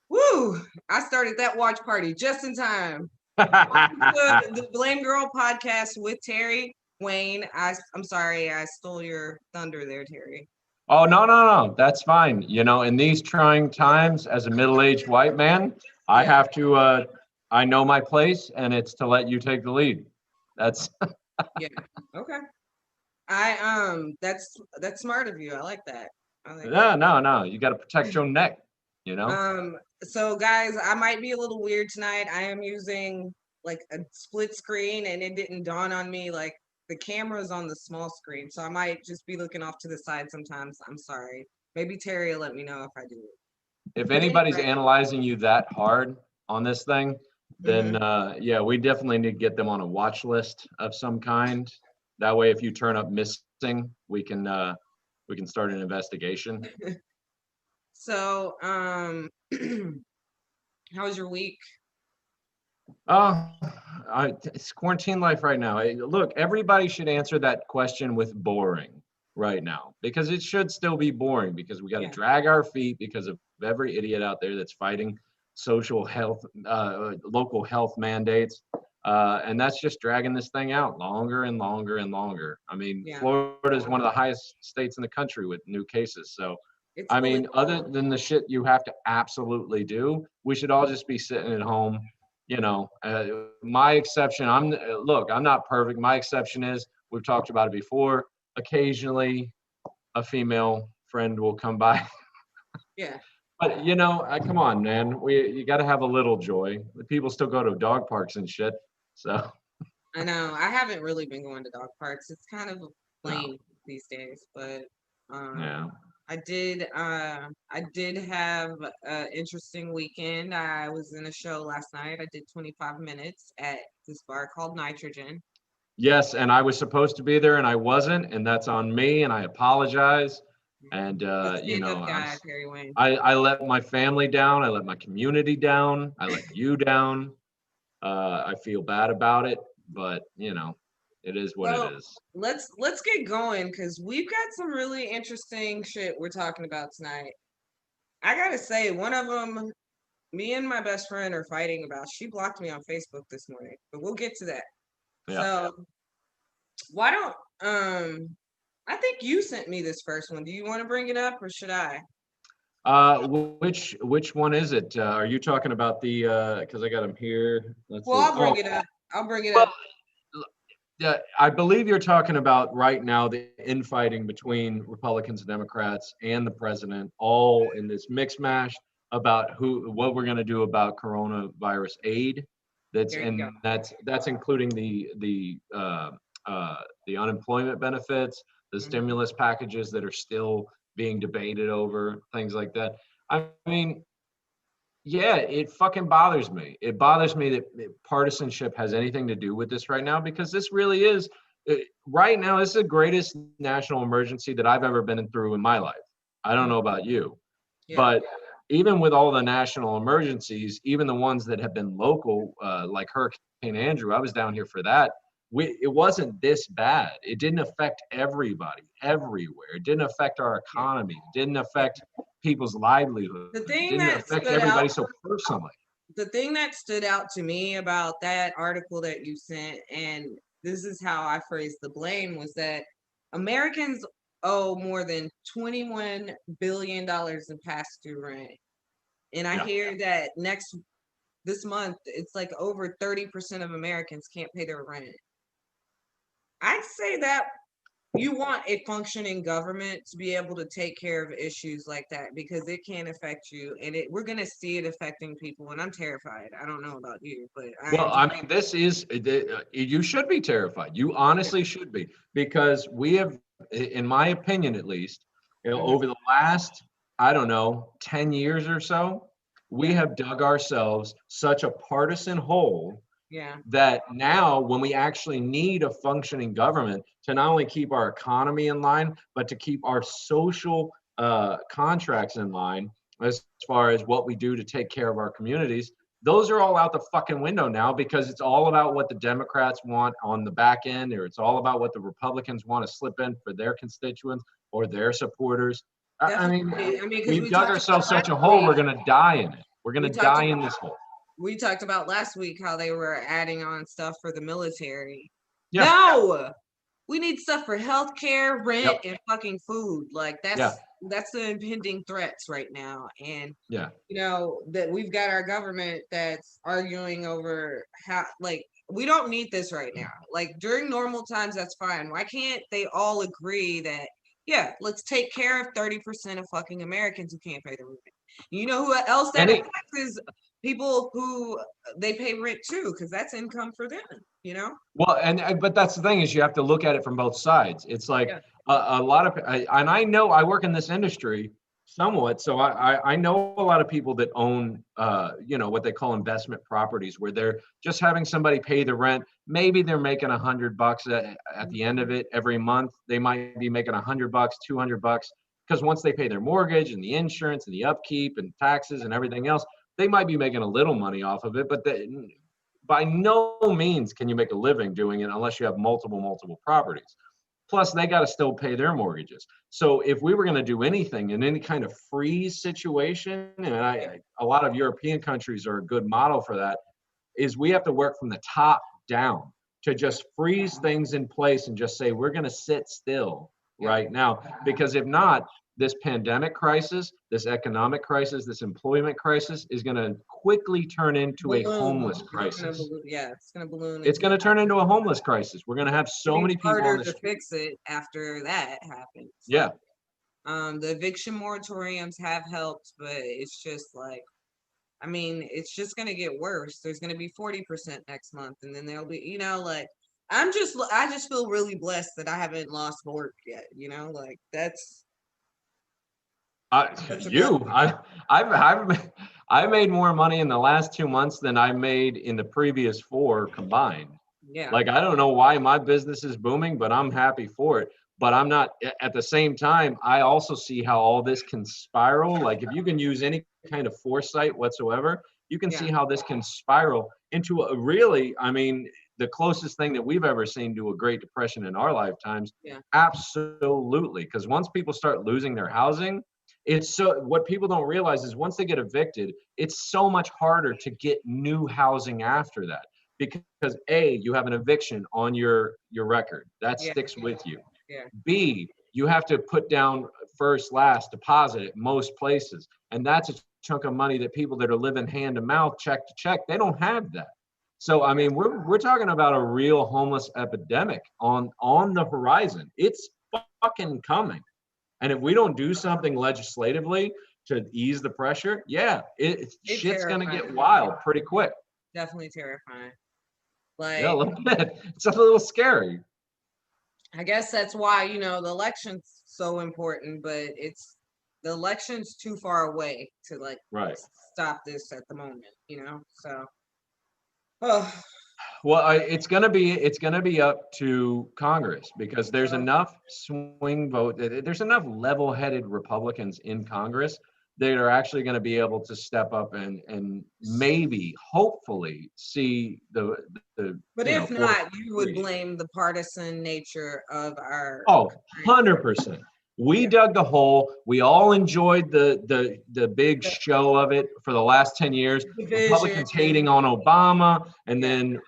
Woo! I started that watch party just in time. Welcome to the Blame Girl podcast with Terry Wayne. I'm sorry, I stole your thunder there, Terry. Oh, no, no, no. That's fine. In these trying times, as a middle-aged white man, I Yeah. have to, I know my place, and it's to let you take the lead. That's, Yeah. Okay. That's smart of you. I like that. I like that. no, no, no. You got to protect your neck, you know? So guys, I might be a little weird tonight. I am using like a split screen and it didn't dawn on me like the camera's on the small screen. So I might just be looking off to the side sometimes. I'm sorry. Maybe Terry will let me know if I do it. If But anybody's anyway, analyzing you that hard on this thing, then, mhm. yeah, we definitely need to get them on a watch list of some kind. That way, if you turn up missing, we can start an investigation. So how was your week? Oh, it's quarantine life right now. Look, everybody should answer that question with boring right now because it should still be boring because we got to Yeah. drag our feet because of every idiot out there that's fighting social health, local health mandates. And that's just dragging this thing out longer and longer and longer. I mean, Yeah. Florida is one of the highest states in the country with new cases. So, It's I fully mean, other than the shit you have to absolutely do, we should all just be sitting at home. My exception, look, I'm not perfect. My exception is, we've talked about it before, occasionally a female friend will come by. yeah. But come on, man, you got to have a little joy. People still go to dog parks and shit. So I know. I haven't really been going to dog parks. It's kind of no, plain these days, but um yeah. I did have an interesting weekend. I was in a show last night. I did 25 minutes at this bar called Nitrogen. Yes, and I was supposed to be there and I wasn't, and that's on me, and I apologize. And The stand-up guy, Perry Wayne. I let my family down, I let my community down, I let you down. I feel bad about it, but it is what it So is. let's get going because we've got some really interesting shit we're talking about tonight. I gotta say, one of them, me and my best friend are fighting about. She blocked me on Facebook this morning, but we'll get to that. Yeah. So why don't I think you sent me this first one. Do you want to bring it up or should I? Which one is it? Are you talking about the? Because I got them here. Let's Well, see. I'll Oh, bring it up. I'll bring it well, up. yeah, I believe you're talking about right now the infighting between Republicans and Democrats and the president, all in this mix mash about what we're going to do about coronavirus aid. There you go. That's including the unemployment benefits, the Mhm. stimulus packages that are still being debated over, things like that. I mean, yeah, it fucking bothers me. It bothers me that partisanship has anything to do with this right now because this really is, right now, this is the greatest national emergency that I've ever been through in my life. I don't know about you, Yeah. but even with all the national emergencies, even the ones that have been local, like Hurricane Andrew, I was down here for that. It wasn't this bad. It didn't affect everybody everywhere. It didn't affect our Yeah. economy. It didn't Yeah. affect people's livelihoods. The It thing didn't that affect stood everybody out so personally. the thing that stood out to me about that article that you sent, and this is how I phrased the blame, was that Americans owe more than $21 billion in past due rent. And I Yeah. hear that this month it's like over 30% of Americans can't pay their rent. I'd say that you want a functioning government to be able to take care of issues like that because it can affect you and we're going to see it affecting people and I'm terrified. I don't know about you, but I Well, am I mean, you should be terrified. You honestly should be, because we have, in my opinion at least, Mhm. over the last, I don't know, 10 years or so, we Yeah, have dug ourselves such a partisan hole yeah, that now when we actually need a functioning government to not only keep our economy in line, but to keep our social contracts in line as far as what we do to take care of our communities, those are all out the fucking window now because it's all about what the Democrats want on the back end, or it's all about what the Republicans want to slip in for their constituents or their supporters. I mean, definitely. I mean, because we've we dug talked about ourselves such last a hole, week. we're going to die in it. We're going We to talked die in about this hole. we talked about last week how they were adding on stuff for the military. Yeah. No, we need stuff for healthcare, rent, Yep. and fucking food. Like Yeah. that's the impending threats right now. And Yeah. you know that we've got our government that's arguing over how, like, we don't need this right now. Like during normal times, that's fine. Why can't they all agree that, yeah, let's take care of 30% of fucking Americans who can't pay the rent? You know who else that Any, affects is people who they pay rent too, because that's income for them, you know? well, but that's the thing is you have to look at it from both sides. It's like Yeah. a lot of, and I know I work in this industry somewhat, so I know a lot of people that own, you know, what they call investment properties, where they're just having somebody pay the rent. Maybe they're making $100 at the end of it every month. They might be making $100, $200, because once they pay their mortgage and the insurance and the upkeep and taxes and everything else, they might be making a little money off of it, but by no means can you make a living doing it unless you have multiple properties. Plus, they got to still pay their mortgages. So if we were going to do anything in any kind of freeze situation, and a lot of European countries are a good model for that, is we have to work from the top down to just freeze things in place and just say, we're going to sit still right now. Because if not, this pandemic crisis, this economic crisis, this employment crisis is going to quickly turn into a homeless crisis. Yeah, it's gonna balloon. It's going to turn into a homeless crisis. We're going to have so many people on harder the to street. fix it after that happens. Yeah. The eviction moratoriums have helped, but it's just like, I mean, it's just gonna get worse. There's gonna be 40% next month, and then there'll be, you know, like I just feel really blessed that I haven't lost work yet. You know, like that's I made more money in the last 2 months than I made in the previous 4 combined. yeah. Like, I don't know why my business is booming, but I'm happy for it. But I'm not, at the same time, I also see how all this can spiral. Like, if you can use any kind of foresight whatsoever, you can see how this can spiral into a really, I mean, the closest thing that we've ever seen to a Great Depression in our lifetimes. Yeah. Absolutely. Because once people start losing their housing, it's so, what people don't realize is once they get evicted, it's so much harder to get new housing after that. Because A, you have an eviction on your record. That sticks with you. Yeah. B, you have to put down first, last deposit at most places. And that's a chunk of money that people that are living hand to mouth, check to check, they don't have that. So, I mean, we're talking about a real homeless epidemic on the horizon. It's fucking coming. And if we don't do something legislatively to ease the pressure, shit's going to get wild pretty quick. Definitely terrifying. Like, yeah, a little bit. It's a little scary. I guess that's why, you know, the election's so important, but the election's too far away to like stop this at the moment, you know? So, well, it's going to be up to Congress, because there's enough swing vote. There's enough level-headed Republicans in Congress that are actually going to be able to step up and maybe, hopefully, see the. But if not, you would blame the partisan nature of our. Oh, 100%. We dug the hole. We all enjoyed the big show of it for the last 10 years. Republicans hating on Obama, and then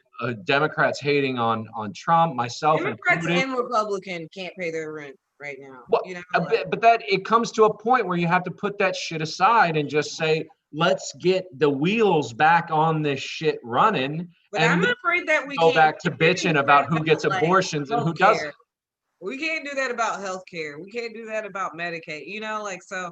Democrats hating on Trump, myself Democrats included. and Republicans can't pay their rent right now. Well, you know, but that it comes to a point where you have to put that shit aside and just say, let's get the wheels back on this shit running. But and I'm afraid that we go can't back to bitching about who gets abortions and who doesn't. We can't do that about healthcare. We can't do that about Medicaid. You know, like, so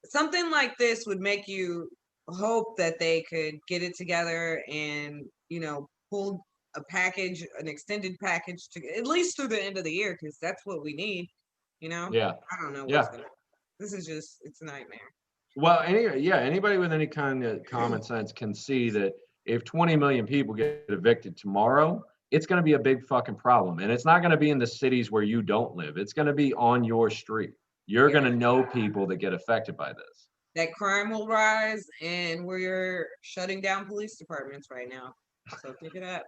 something like this would make you hope that they could get it together and, you know, pull a package, an extended package to at least through the end of the year, because that's what we need. You know? Yeah. I don't know. This is just, it's a nightmare. Well, anybody with any kind of common sense can see that if 20 million people get evicted tomorrow, it's going to be a big fucking problem. And it's not going to be in the cities where you don't live. It's going to be on your street. You're going to know people that get affected by this. That crime will rise, and we're shutting down police departments right now. So think of that.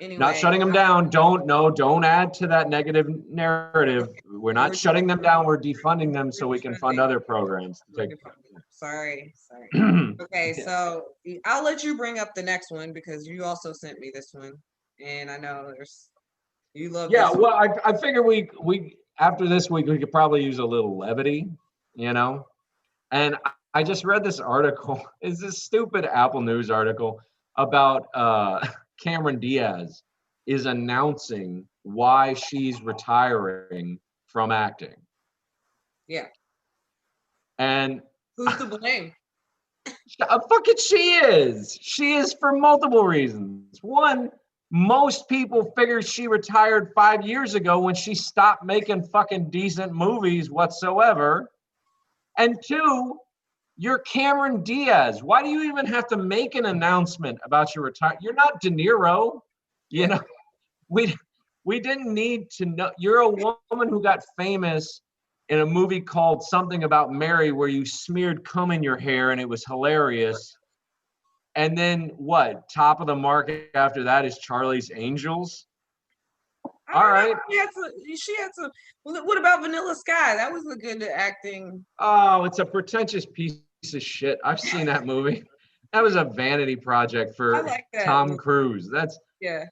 Anyway, not shutting them down. Don't add to that negative narrative. We're not shutting them down. We're defunding them so we can fund other programs. Sorry. Okay, Yeah. so I'll let you bring up the next one because you also sent me this one, and I know you love Yeah, this one. well, I figure we after this week we could probably use a little levity, you know. And I just read this article. It's this stupid Apple News article about Cameron Diaz is announcing why she's retiring from acting. Yeah, And who's to blame? fucking she is. She is for multiple reasons. One, most people figured she retired 5 years ago when she stopped making fucking decent movies whatsoever. And two, you're Cameron Diaz. Why do you even have to make an announcement about your retirement? You're not De Niro. You Yeah, know, we we didn't need to know. You're a woman who got famous in a movie called Something About Mary, where you smeared cum in your hair and it was hilarious. And then what? Top of the market after that is Charlie's Angels. I All don't know. right. She had some. What about Vanilla Sky? That was a good acting. Oh, it's a pretentious piece of shit. I've seen that movie. That was a vanity project I for like that Tom movie. Cruise. That's Yeah.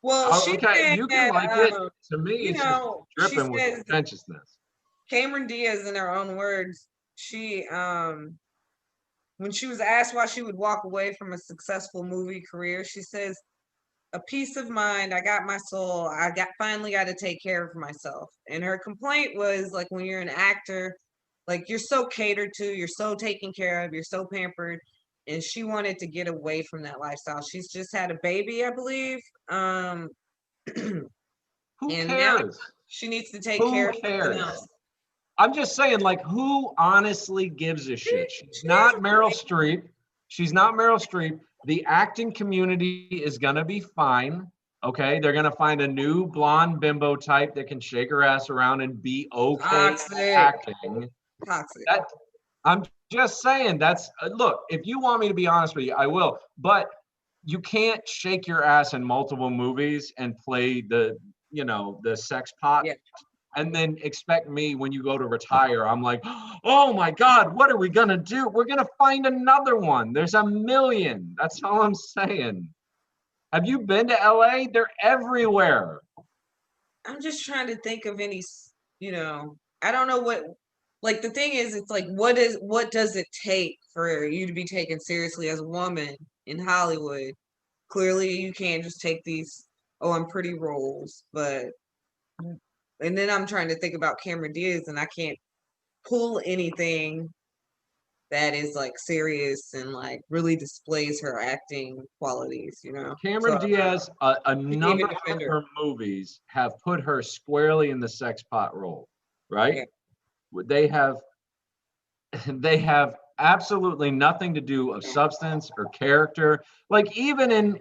Well, she okay. said, You can like it. To me, you it's just know, she dripping with says pretentiousness. Cameron Diaz, in her own words, she when she was asked why she would walk away from a successful movie career, she says, "A peace of mind. I got my soul. Finally got to take care of myself." And her complaint was like when you're an actor, like you're so catered to, you're so taken care of, you're so pampered, and she wanted to get away from that lifestyle. She's just had a baby, I believe. Who And now cares? she needs to take Who care of something cares? else. I'm just saying, like, who honestly gives a shit? She's She has not a Meryl point. Streep. She's not Meryl Streep. The acting community is gonna be fine. Okay, they're gonna find a new blonde bimbo type that can shake her ass around and be okay Toxic. acting. Toxic. That I'm just saying. That's look. If you want me to be honest with you, I will. But you can't shake your ass in multiple movies and play the sex pot Yeah. and then expect me when you go to retire. I'm like, oh my God, what are we gonna do? We're gonna find another one. There's a million. That's all I'm saying. Have you been to LA? They're everywhere. I'm just trying to think of any, I don't know what, like the thing is, it's like, what does it take for you to be taken seriously as a woman in Hollywood? Clearly, you can't just take these, oh, I'm pretty roles, but, and then I'm trying to think about Cameron Diaz and I can't pull anything that is like serious and like really displays her acting qualities. Cameron So Diaz, a you can't even number of defend her. her movies have put her squarely in the sex pot role, right? Yeah. They have they have absolutely nothing to do of substance or character. Like even in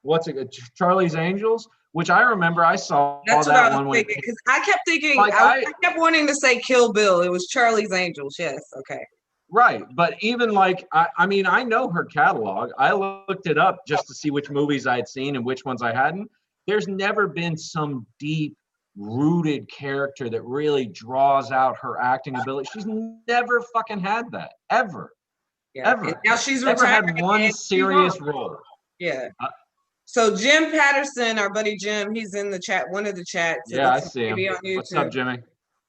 what's it, Charlie's Angels, which I remember I saw That's what I that was one when thinking because I kept thinking like I kept wanting to say Kill Bill. It was Charlie's Angels. Yes. Okay. right, but even like I mean I know her catalog. I looked it up just to see which movies I'd seen and which ones I hadn't. There's never been some deep rooted character that really draws out her acting ability. She's never fucking had that ever. Yeah. And Ever. now she's Never retiring had one and she won't. serious role. Yeah. Uh, So Jim Patterson, our buddy Jim, he's in the chat, one of the chats. It yeah, I looks like see him. maybe on What's up, YouTube. Jimmy?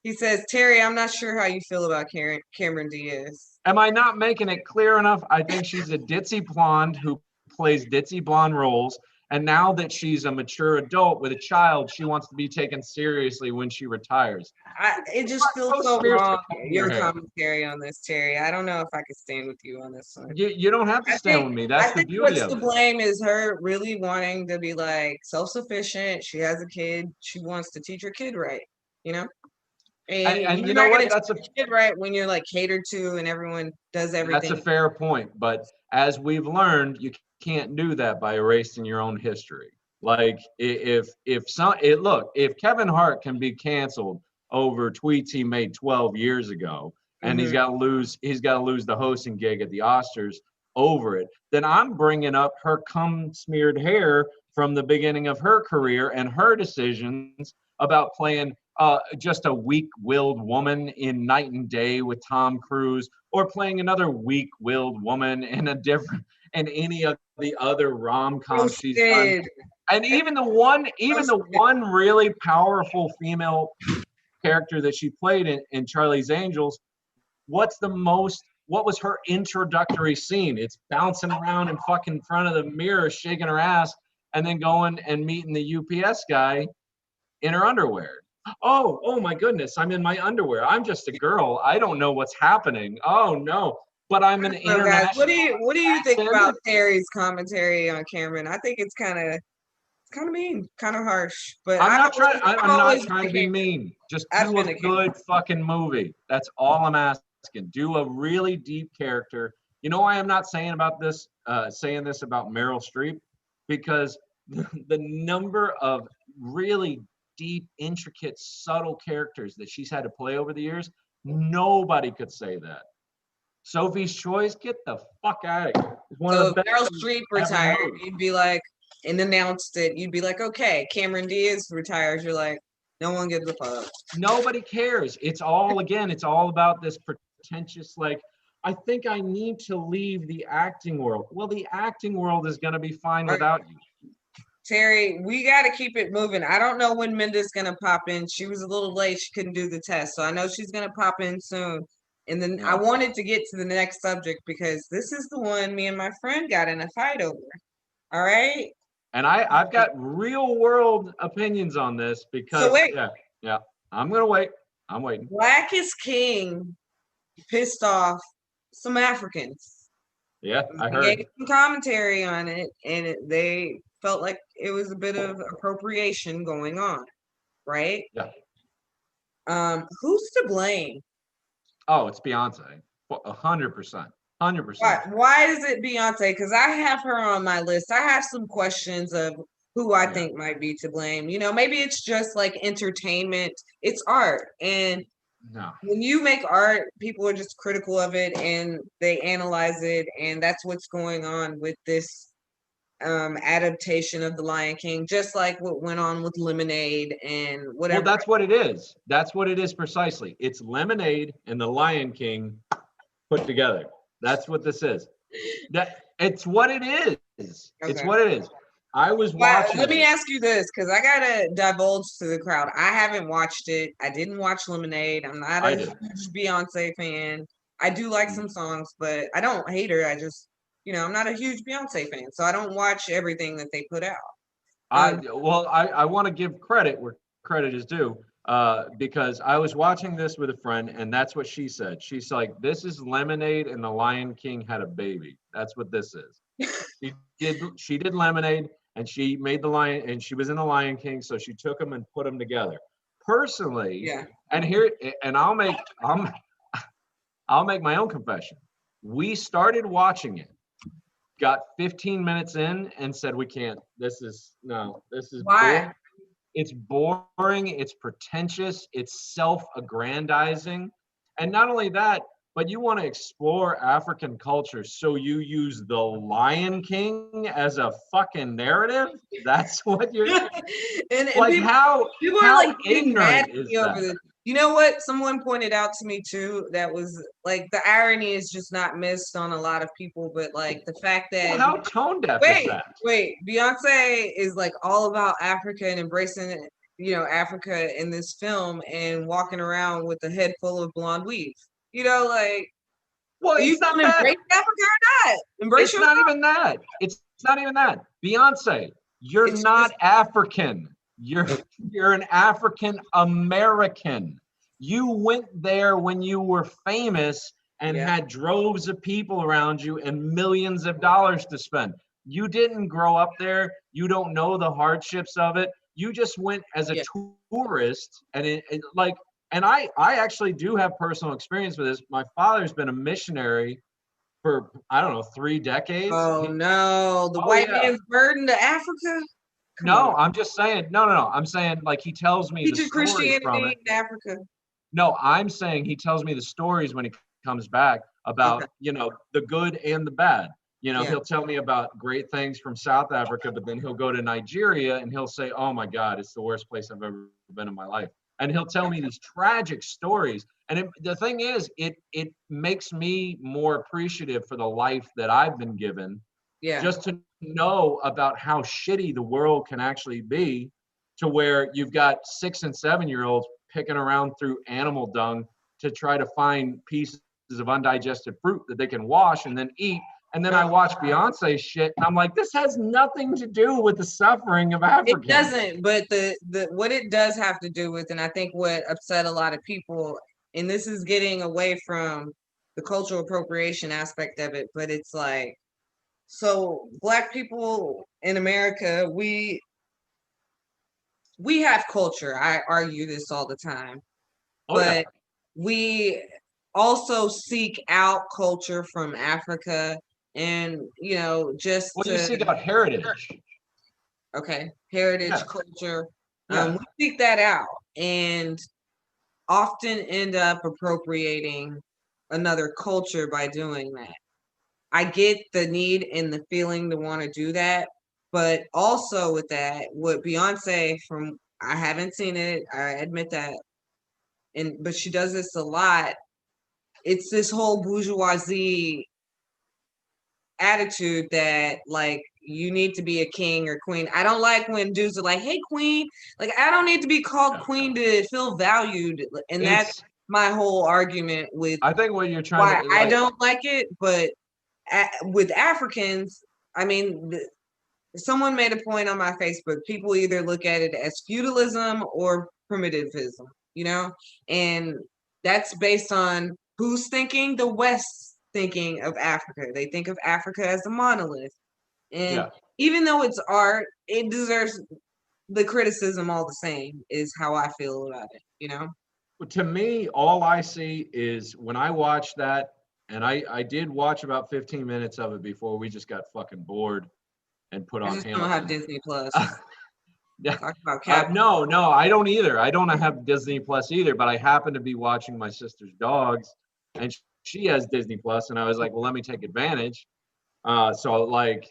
He says, Terry, I'm not sure how you feel about Cameron Diaz. Am I not making it clear enough? I think she's a ditzy blonde who plays ditzy blonde roles. And now that she's a mature adult with a child, she wants to be taken seriously when she retires. It just feels Go so smear some wrong. in your Your hair. commentary on this, Terry. I don't know if I could stand with you on this one. You don't have to I stand think with me. I That's the think beauty what's of to it. blame is her really wanting to be like self-sufficient. She has a kid. She wants to teach her kid right, you know? And And you you're know not what? gonna teach your kid right when you're like catered to and everyone does That's a everything. fair point. But as we've learned, you can't do that by erasing your own history. Like if Kevin Hart can be canceled over tweets he made 12 years ago, and Mhm. he's got to lose the hosting gig at the Oscars over it, then I'm bringing up her cum smeared hair from the beginning of her career and her decisions about playing just a weak-willed woman in Night and Day with Tom Cruise, or playing another weak-willed woman in any of the other rom-coms she's done. Roasted. And even the one really powerful female character that she played in Charlie's Angels, what was her introductory scene? It's bouncing around in fucking front of the mirror, shaking her ass, and then going and meeting the UPS guy in her underwear. Oh my goodness, I'm in my underwear. I'm just a girl. I don't know what's happening. Oh no. But I'm an So, international. guys, what do you think about Terry's commentary on Cameron? I think it's kind of mean, kind of harsh. But I'm not trying to be Cameron. mean. Just I've do a been a good fucking movie. That's all I'm asking. Do a really deep character. You know why I'm not saying this about Meryl Streep? Because the number of really deep, intricate, subtle characters that she's had to play over the years, nobody could say that. Sophie's Choice, get the fuck out of here. It's one So of the if Meryl Streep retired, you'd be like, and announced it, you'd be like, okay, Cameron Diaz retires. You're like, no one gives a fuck. Nobody cares. It's all about this pretentious, like, I think I need to leave the acting world. Well, the acting world is going to be fine without you. Terry, we got to keep it moving. I don't know when Minda's going to pop in. She was a little late. She couldn't do the test. So I know she's going to pop in soon. And then I wanted to get to the next subject because this is the one me and my friend got in a fight over. All right. And I've got real world opinions on this because, yeah, I'm going to wait. I'm waiting. Black is King pissed off some Africans. Yeah, I heard. Gave some commentary on it, and they felt like it was a bit of appropriation going on, right? Yeah. Who's to blame? Oh, it's Beyonce. 100%. 100%. Why is it Beyonce? Because I have her on my list. I have some questions of who I think might be to blame. You know, maybe it's just like entertainment. It's art. And when you make art, people are just critical of it and they analyze it. And that's what's going on with this adaptation of The Lion King, just like what went on with Lemonade and whatever. Well, that's what it is. That's what it is precisely. It's Lemonade and The Lion King put together. That's what this is. It's what it is. Okay. It's what it is. I was watching. Let me ask you this, because I gotta divulge to the crowd. I haven't watched it. I didn't watch Lemonade. I'm not a huge Beyonce fan. I do like some songs, but I don't hate her. I just, I'm not a huge Beyonce fan, so I don't watch everything that they put out. I want to give credit where credit is due, because I was watching this with a friend, and that's what she said. She's like, "This is Lemonade, and The Lion King had a baby. That's what this is." She did Lemonade, and she made the Lion, and she was in The Lion King, so she took them and put them together. Personally, and I'll make my own confession. We started watching it, got 15 minutes in, and said, "We can't. This is why? Boring. It's boring. It's pretentious. It's self-aggrandizing, and not only that, but you want to explore African culture, so you use The Lion King as a fucking narrative? That's what you're and like. people how are like ignorant is that? You know what? Someone pointed out to me too, that was like the irony is just not missed on a lot of people, but like the fact that how tone deaf is that? Wait, Beyonce is like all about Africa and embracing, Africa in this film and walking around with a head full of blonde weave. Like, well, you not embrace Africa or not? Embrace it's not even that. It's not even that. Beyonce, you're not African. You're an African American. You went there when you were famous and had droves of people around you and millions of dollars to spend. You didn't grow up there. You don't know the hardships of it. You just went as a tourist, and and I actually do have personal experience with this. My father's been a missionary for, I don't know, 3 decades. Oh, no. The white man's burden to Africa? I'm just saying, no. I'm saying, like, he tells me the stories Christianity from it. in Africa. No, I'm saying he tells me the stories when he comes back about, the good and the bad. He'll tell me about great things from South Africa, but then he'll go to Nigeria and he'll say, "Oh my God, it's the worst place I've ever been in my life." and he'll tell me these tragic stories. And the thing is, it makes me more appreciative for the life that I've been given, Yeah. just to know about how shitty the world can actually be, to where you've got 6 and 7-year-olds picking around through animal dung to try to find pieces of undigested fruit that they can wash and then eat. And then I watch Beyonce shit, and I'm like, this has nothing to do with the suffering of It Africans. doesn't, but the what it does have to do with, and I think what upset a lot of people, and this is getting away from the cultural appropriation aspect of it, but it's like, so Black people in America, we have culture. I argue this all the time, Oh yeah. but we also seek out culture from Africa, and just Well, you to, seek out heritage. okay, heritage, Yeah. culture. Yeah. We seek that out and often end up appropriating another culture by doing that. I get the need and the feeling to want to do that, but also with that, what Beyonce, from, I haven't seen it, I admit that, but she does this a lot. It's this whole bourgeoisie attitude that, like, you need to be a king or queen. I don't like when dudes are like, "Hey, queen." Like, I don't need to be called queen to feel valued, and that's It's, my whole argument with I think what you're trying why to I like, don't like it. But with Africans, I mean, someone made a point on my Facebook. People either look at it as feudalism or primitivism, and that's based on who's thinking. The West thinking of Africa. They think of Africa as a monolith. And yeah. even though it's art, it deserves the criticism all the same, is how I feel about it. To me, all I see is when I watch that, and I did watch about 15 minutes of it before we just got fucking bored and put I on just don't have Hamilton. Disney Plus. Yeah. Talk about cap. No, I don't either. I don't have Disney Plus either, but I happen to be watching my sister's dogs, and she has Disney Plus, and I was like, well, let me take advantage. So like,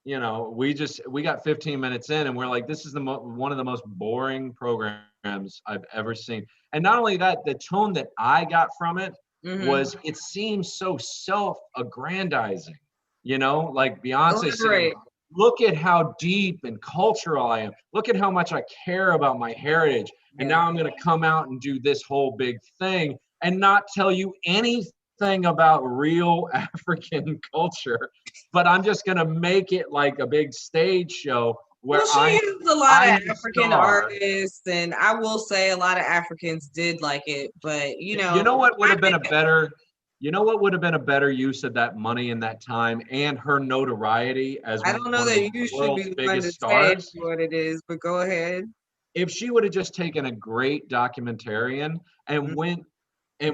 we got 15 minutes in, and we're like, this is one of the most boring programs I've ever seen. And not only that, the tone that I got from it was, it seems so self-aggrandizing, like Beyonce saying, Elaborate. look at how deep and cultural I am. Look at how much I care about my heritage. And Yeah. now I'm going to come out and do this whole big thing and not tell you anything about real African culture, but I'm just going to make it like a big stage show where Well, she used a lot of I'm the African star. artists, and I will say a lot of Africans did like it, but You know what would have been a better use of that money and that time and her notoriety as I don't know one of the that you should be world's the one to biggest say stars? what it is, but go ahead. If she would have just taken a great documentarian and Mhm.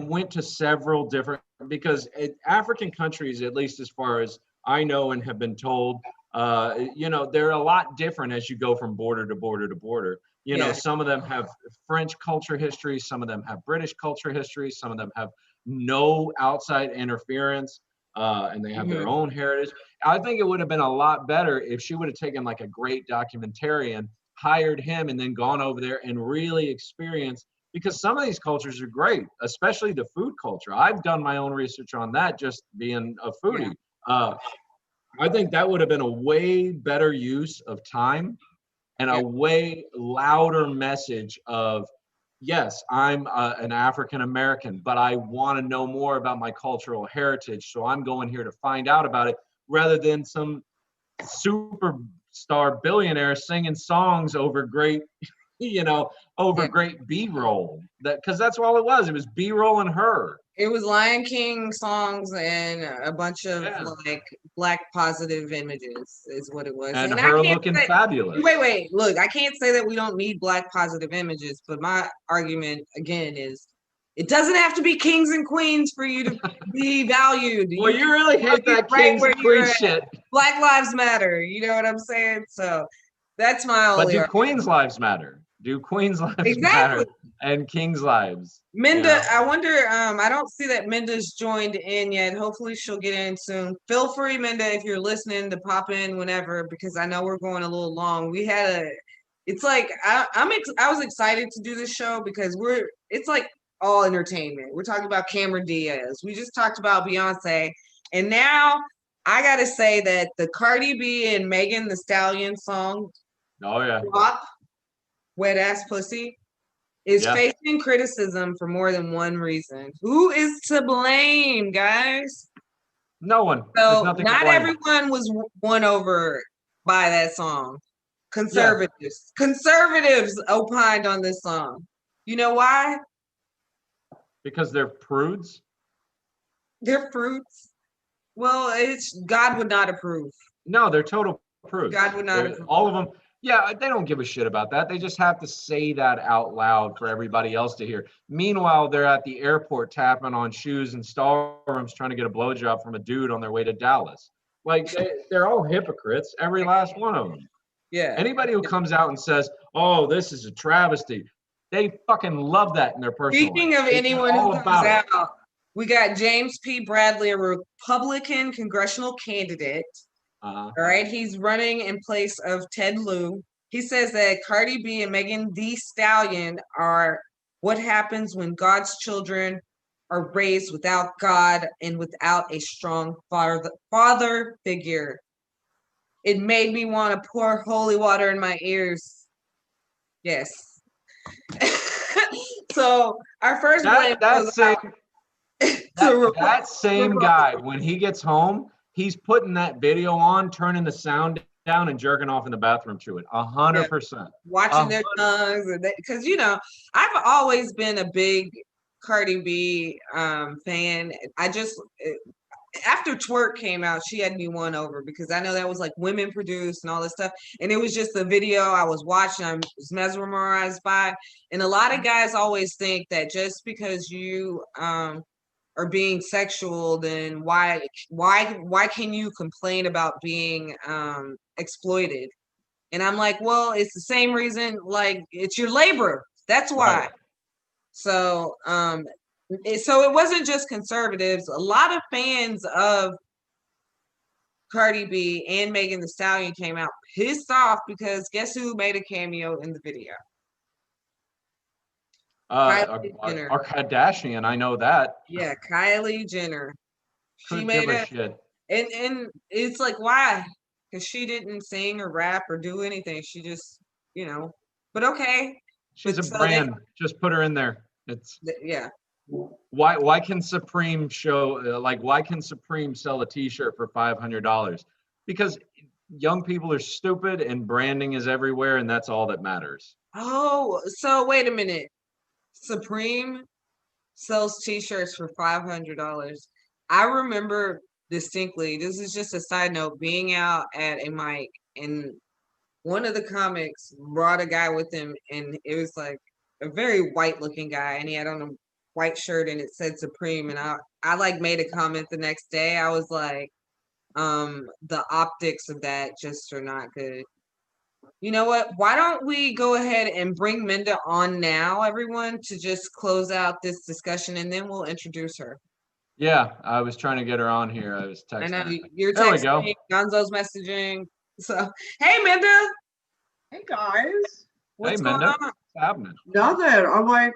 went to several different, because African countries, at least as far as I know and have been told, they're a lot different as you go from border to border to border. Yeah. Some of them have French culture history, some of them have British culture history, some of them have no outside interference, and they have their own heritage. I think it would have been a lot better if she would have taken like a great documentarian, hired him, and then gone over there and really experienced, because some of these cultures are great, especially the food culture. I've done my own research on that, just being a foodie. I think that would have been a way better use of time and a Yeah. way louder message of, yes, I'm an African American, but I want to know more about my cultural heritage. So I'm going here to find out about it, rather than some superstar billionaire singing songs over great, over Yeah. great B-roll. Because that's all it was. It was B-roll and her. It was Lion King songs and a bunch of Yeah. like Black positive images is what it was. And And I her can't looking say, fabulous. wait, look, I can't say that we don't need Black positive images, but my argument again is it doesn't have to be kings and queens for you to be valued. Well, you really hate that right kings where and you're queens at. shit. Black Lives Matter. You know what I'm saying? So that's my But only do argument. queens' lives matter? Do queens' lives Exactly. matter? And kings' lives? Minda, I wonder, I don't see that Minda's joined in yet. Hopefully she'll get in soon. Feel free, Minda, if you're listening, to pop in whenever, because I know we're going a little long. We had it's like I was excited to do this show because it's like all entertainment. We're talking about Cameron Diaz. We just talked about Beyonce, and now I gotta say that the Cardi B and Megan Thee Stallion song, Oh yeah. "WAP," Wet Ass Pussy, is Yeah. facing criticism for more than one reason. Who is to blame, guys? No one. There's So nothing to not blame. everyone was won over by that song. Yeah. Conservatives opined on this song. You know why? Because they're prudes. They're fruits. Well, it's God would not approve. No, they're total prudes. God would not approve. All of them. Yeah, they don't give a shit about that. They just have to say that out loud for everybody else to hear. Meanwhile, they're at the airport tapping on shoes and rooms trying to get a blowjob from a dude on their way to Dallas. Like they're all hypocrites, every last one of them. Yeah. Anybody who comes out and says, "Oh, this is a travesty," they fucking love that in their personal life. Speaking of It's anyone all who about comes it. out, we got James P. Bradley, a Republican congressional candidate. Uh-huh. All right, he's running in place of Ted Lieu. He says that Cardi B and Megan Thee Stallion are what happens when God's children are raised without God and without a strong father figure. It made me want to pour holy water in my ears. Yes. So our first blame That same to that same guy, when he gets home, he's putting that video on, turning the sound down, and jerking off in the bathroom to it. 100%. watching their tongues, because I've always been a big Cardi B fan. I just after Twerk came out, she had me won over because I know that was like women produced and all this stuff, and it was just the video I was watching, I was mesmerized by. And a lot of guys always think that just because you are being sexual, then why can you complain about being exploited? And I'm like, well, it's the same reason, like it's your labor. That's why. Right. So so it wasn't just conservatives. A lot of fans of Cardi B and Megan Thee Stallion came out pissed off because guess who made a cameo in the video? Our Kardashian, I know that. Yeah, Kylie Jenner. She Couldn't made give a it, shit. and it's like, why? Because she didn't sing or rap or do anything. She just, but okay. She's But a so brand. Just put her in there. It's yeah. why can Supreme why can Supreme sell a T-shirt for $500? Because young people are stupid and branding is everywhere, and that's all that matters. Oh, so wait a minute. Supreme sells T-shirts for $500. I remember distinctly. This is just a side note. Being out at a mic, and one of the comics brought a guy with him, and it was like a very white-looking guy, and he had on a white shirt, and it said Supreme. And I like made a comment the next day. I was like, the optics of that just are not good. You know what? Why don't we go ahead and bring Minda on now, everyone, to just close out this discussion, and then we'll introduce her. Yeah, I was trying to get her on here. I was texting. I know her. you're There we texting, go. Gonzo's messaging. So, hey, Minda, Hey guys. what's Hey, going Minda. on? What's happening? Nothing. I'm like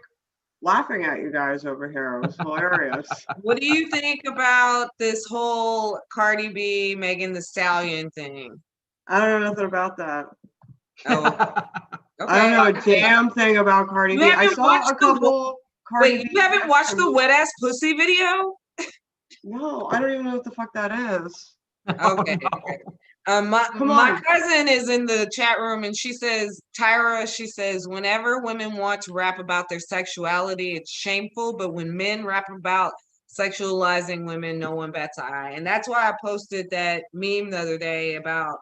laughing at you guys over here. It was hilarious. What do you think about this whole Cardi B, Megan Thee Stallion thing? I don't know nothing about that. Oh, okay. I don't know a damn thing about Cardi You B. I haven't saw watched a couple Cardi Wait, B. you haven't watched the videos. wet ass pussy video? No, I don't even know what the fuck that is. Okay. Oh, no. Okay. My Come on. cousin is in the chat room, and she says, Tyra, she says, whenever women want to rap about their sexuality, it's shameful, but when men rap about sexualizing women, no one bats an eye. And that's why I posted that meme the other day about,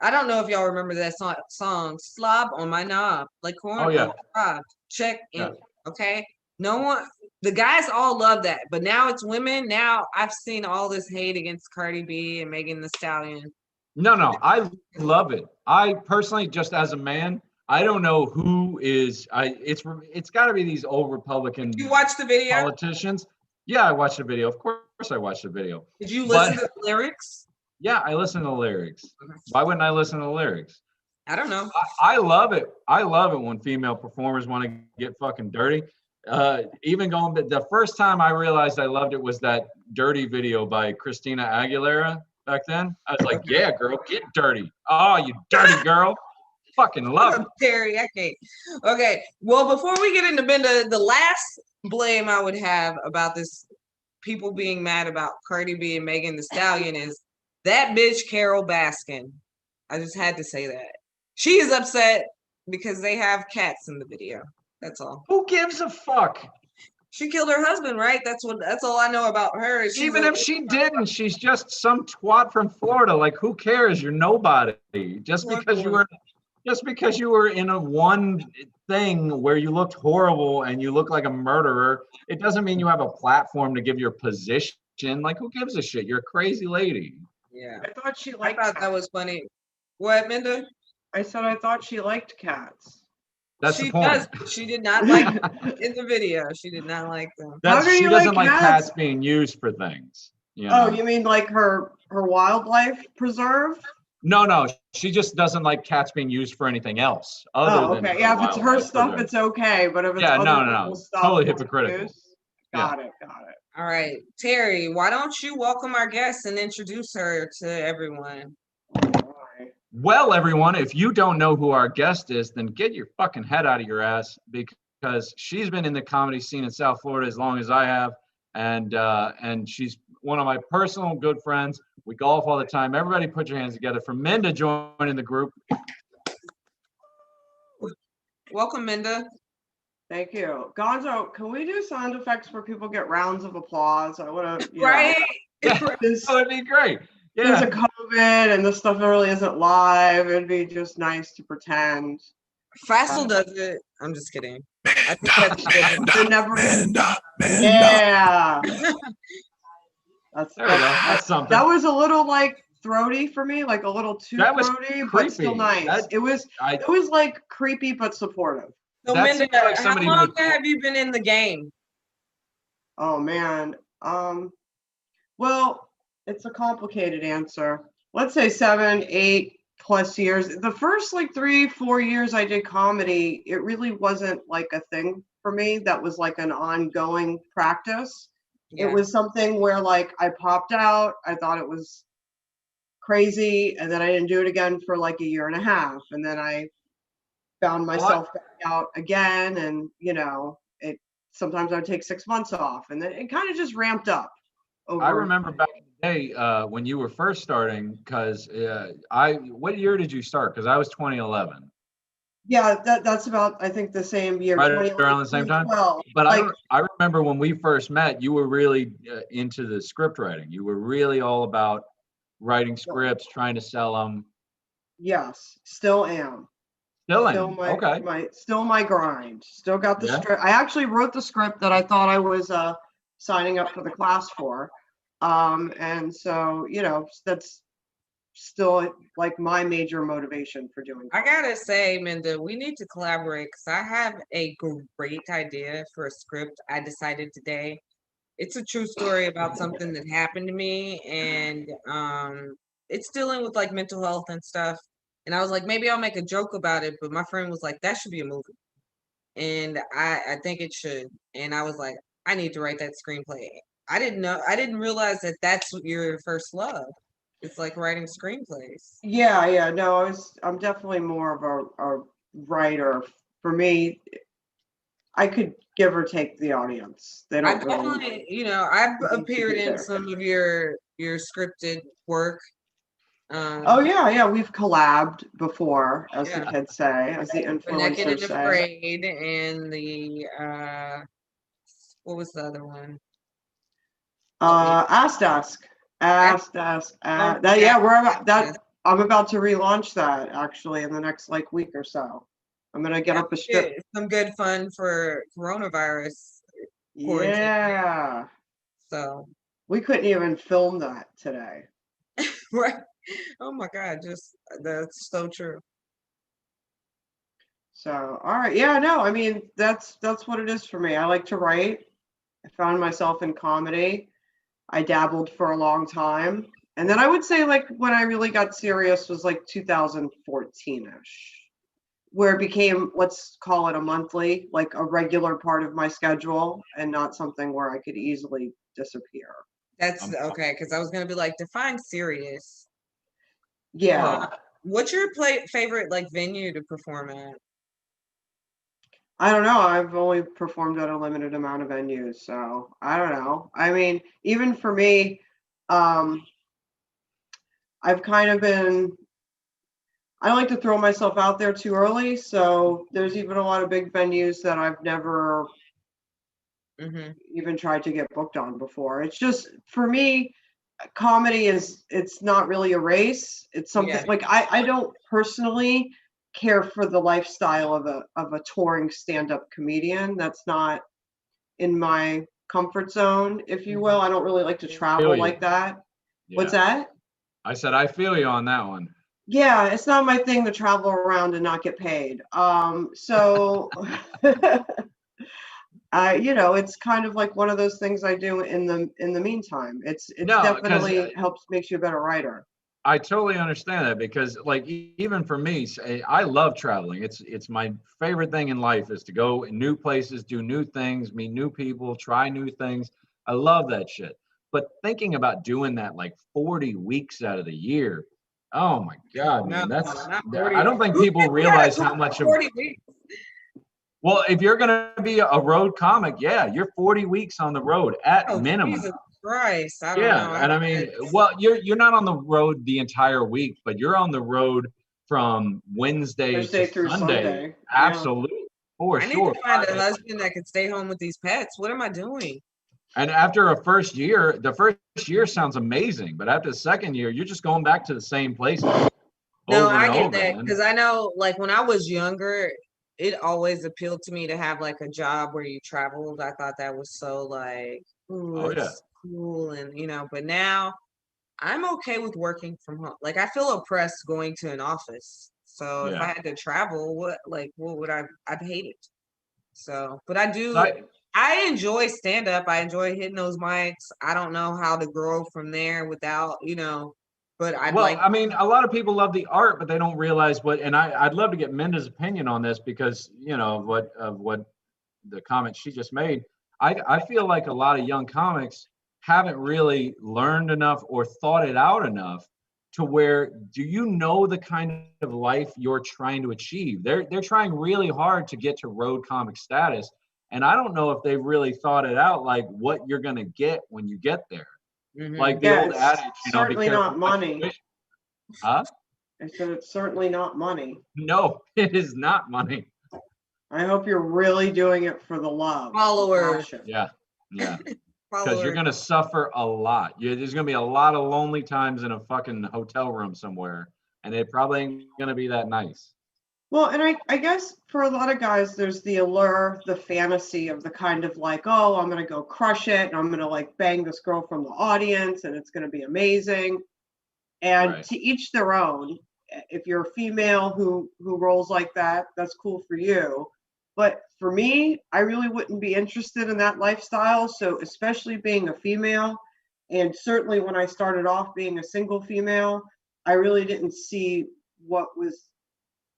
I don't know if y'all remember that song Slob on My Knob, like corn Oh, yeah. on my knob. Check in. Yeah. Okay. No one, the guys all love that, but now it's women. Now I've seen all this hate against Cardi B and Megan Thee Stallion. No, I love it. I personally, just as a man, I don't know who is. It's got to be these old Republican Did you watch the video? politicians. Yeah, I watched the video. Of course, I watched the video. Did you listen to the lyrics? Yeah, I listen to the lyrics. Why wouldn't I listen to the lyrics? I don't know. I love it. I love it when female performers want to get fucking dirty. Even going, but the first time I realized I loved it was that Dirty video by Christina Aguilera back then. I was like, yeah, girl, get dirty. Oh, you dirty girl. Fucking love it. Terry, I can't. Okay. Well, before we get into Benda, the last blame I would have about this people being mad about Cardi B and Megan Thee Stallion is that bitch Carol Baskin. I just had to say that. She is upset because they have cats in the video. That's all. Who gives a fuck? She killed her husband, right? That's all I know about her. Even if she didn't, she's just some twat from Florida. Like, who cares? You're nobody. Just because you were in a one thing where you looked horrible and you look like a murderer, it doesn't mean you have a platform to give your position. Like, who gives a shit? You're a crazy lady. Yeah. I thought she I liked thought that was funny. What, Minda? I said I thought she liked cats. That's She the point. does. She did not like in the video. She did not like them. How do She you doesn't like like cats? cats being used for things. You Oh, know? you mean like her wildlife preserve? No. She just doesn't like cats being used for anything else other Oh, than okay. for Yeah, if it's her wildlife stuff, preserve. it's okay. But if it's Yeah, other no. people's stuff, Totally it's hypocritical. abuse. Got it. All right. Terry, why don't you welcome our guest and introduce her to everyone? All right. Well, everyone, if you don't know who our guest is, then get your fucking head out of your ass, because she's been in the comedy scene in South Florida as long as I have, and she's one of my personal good friends. We golf all the time. Everybody put your hands together for Minda joining the group. Welcome, Minda. Thank you. Gonzo, can we do sound effects where people get rounds of applause? I want to, Right? Yeah, that would be great. There's Yeah. a COVID and this stuff really isn't live. It'd be just nice to pretend. Fassel does it. I'm just kidding. I think that's good. They never. Manda. Yeah. That's There we go. That's something. That was a little like throaty for me, like a little too That was throaty, but creepy. still nice. It was like creepy but supportive. So, That Minda, seems like how somebody who long would- have you been in the game? Oh man. Well, it's a complicated answer. Let's say 7, 8+ years. The first like 3-4 years I did comedy, it really wasn't like a thing for me. That was like an ongoing practice. Yeah. It was something where like I popped out, I thought it was crazy, and then I didn't do it again for like a year and a half, and then I found myself back out again, and it sometimes I would take 6 months off, and then it kind of just ramped up. I remember back in the day when you were first starting, because what year did you start? Because I was 2011. Yeah, that's about, I think, the same year. Right around the same time? 2012. But like, I remember when we first met, you were really into the script writing. You were really all about writing scripts, trying to sell them. yes, still am. Still My grind. Still got the Yeah. script. I actually wrote the script that I thought I was signing up for the class for. And so, that's still like my major motivation for doing it. I gotta say, Minda, we need to collaborate because I have a great idea for a script I decided today. It's a true story about something that happened to me, and it's dealing with like mental health and stuff. And I was like, maybe I'll make a joke about it, but my friend was like, that should be a movie. And I think it should. And I was like, I need to write that screenplay. I didn't realize that that's your first love. It's like writing screenplays. Yeah, no, I'm definitely more of a writer. For me, I could give or take the audience. They I don't really. definitely, I've need to appeared be in there. some of your scripted work. Oh yeah, we've collabed before, as the Yeah. kids say, as the Naked influencers and say. Afraid, and the what was the other one? Ask Desk. Ask Desk. That, yeah, we're about that. I'm about to relaunch that actually in the next like week or so. I'm gonna get up a strip. Some good fun for coronavirus. quarantine. Yeah. So We couldn't even film that today. right. Oh my God, that's so true. So, all right. Yeah, no, I mean, that's what it is for me. I like to write. I found myself in comedy. I dabbled for a long time, And then I would say like when I really got serious was like 2014-ish, where it became, let's call it a monthly, like a regular part of my schedule and not something where I could easily disappear. That's okay, because I was gonna be like, define serious. Yeah. What's your favorite like venue to perform at? I don't know. I've only performed at a limited amount of venues, so I don't know. I mean, even for me, um, I've kind of been, I don't like to throw myself out there too early, so there's even a lot of big venues that I've never even tried to get booked on before. It's just, for me, comedy is, it's not really a race. It's something Yeah. like I don't personally care for the lifestyle of a touring stand-up comedian. That's not in my comfort zone, if you will. I don't really like to travel like that. What's that? I said I feel you on that one. Yeah, it's not my thing to travel around and not get paid. So you know, it's kind of like one of those things I do in the meantime. It's No, 'cause, definitely helps, makes you a better writer. I totally understand that because like even for me, I love traveling. It's my favorite thing in life is to go in new places, do new things, meet new people, try new things. I love that shit. But thinking about doing that like 40 weeks out of the year, oh my God, No, man, that's not 40. I don't think people realize how much of 40 weeks. well, if you're gonna be a road comic, yeah, you're 40 weeks on the road at Oh, minimum. Jesus Christ. I don't Yeah, know. and I mean, well, you're not on the road the entire week, but you're on the road from Wednesday Thursday to through Sunday. Sunday. Absolutely, for I need sure. to find a husband that can stay home with these pets. What am I doing? And after a first year, the first year sounds amazing, but after the second year, you're just going back to the same places No, over and I get over, that man. because I know, like, when I was younger, it always appealed to me to have like a job where you traveled. I thought that was so like, ooh, Oh yeah. it's cool, and but now I'm okay with working from home. Like, I feel oppressed going to an office. So if I Yeah. had to travel, what would I'd hate it. So, but I do. I, I enjoy stand up. I enjoy hitting those mics. I don't know how to grow from there without, but I'd well, like. I mean, a lot of people love the art, but they don't realize what. And I'd love to get Minda's opinion on this because of what the comment she just made. I feel like a lot of young comics haven't really learned enough or thought it out enough to where do you know the kind of life you're trying to achieve? They're trying really hard to get to road comic status. And I don't know if they've really thought it out, like what you're gonna get when you get there. Like the Yeah, old it's adage, be certainly careful not what you money. wish. Huh? I said it's certainly not money. No, it is not money. I hope you're really doing it for the love. Followers. Passion. Yeah, yeah. Because you're Followers. gonna suffer a lot. There's gonna be a lot of lonely times in a fucking hotel room somewhere, and it probably ain't gonna be that nice. Well, and I guess for a lot of guys, there's the allure, the fantasy of the kind of like, oh, I'm going to go crush it and I'm going to like bang this girl from the audience and it's going to be amazing. And Right. to each their own. If you're a female who rolls like that, that's cool for you. But for me, I really wouldn't be interested in that lifestyle. So especially being a female, and certainly when I started off being a single female, I really didn't see what was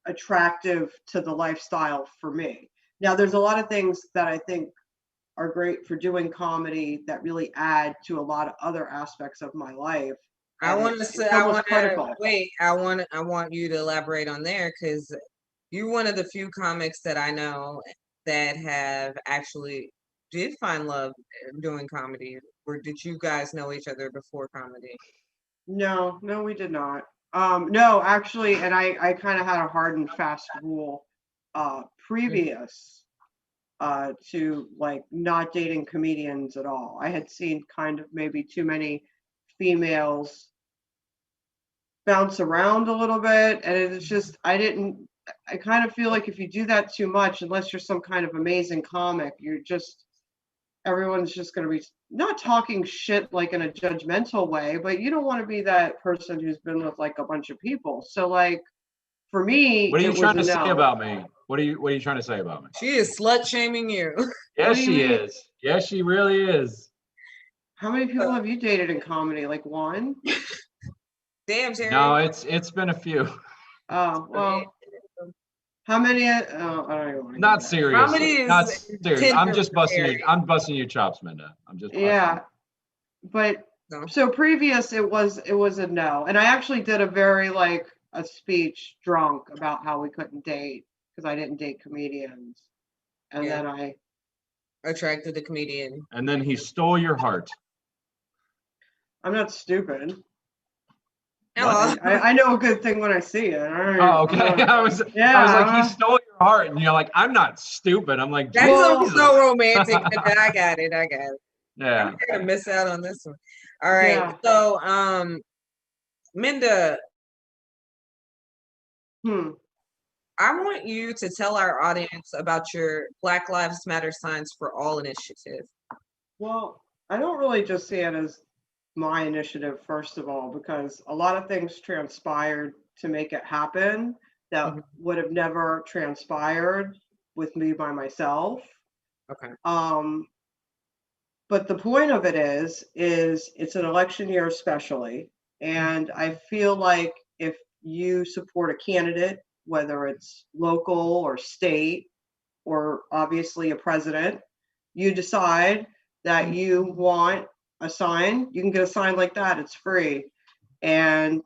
attractive to the lifestyle for me. Now, there's a lot of things that I think are great for doing comedy that really add to a lot of other aspects of my life. I And want to it's say, almost critical. wait, I want you to elaborate on there because you're one of the few comics that I know that have actually did find love doing comedy. Or did you guys know each other before comedy? No, we did not. No, actually, and I kind of had a hard and fast rule previous to like not dating comedians at all. I had seen kind of maybe too many females bounce around a little bit, and it's just I kind of feel like if you do that too much, unless you're some kind of amazing comic, everyone's just going to be not talking shit like in a judgmental way, but you don't want to be that person who's been with like a bunch of people. So like for me, What are you it was trying a to say no. about me? What are you trying to say about me? She is slut shaming you. Yes, do you she mean? is. Yes, she really is. How many people have you dated in comedy? Like one? Damn, Terry. No, it's been a few. Oh, well, how many? I don't even want to Not go there. seriously. Not is serious. I'm Tinder just for busting Terry. I'm busting your chops, Minda. I'm just busting. Yeah, but No. so previous it was a no, and I actually did a very like a speech drunk about how we couldn't date because I didn't date comedians, and Yeah. then I Attracted the comedian. And then he stole your heart. I'm not stupid. Oh, I know a good thing when I see it. Oh, okay. I was like, he stole your heart, and you're like, I'm not stupid. I'm like, that's Well- so romantic. I got it. yeah. I'm gonna miss out on this one. All right. Yeah. So, Minda, I want you to tell our audience about your Black Lives Matter Signs for All initiative. Well, I don't really just see it as my initiative, first of all, because a lot of things transpired to make it happen that would have never transpired with me by myself. Okay. But the point of it is it's an election year especially, and I feel like if you support a candidate, whether it's local or state or obviously a president, you decide that you want a sign, you can get a sign like that, it's free. And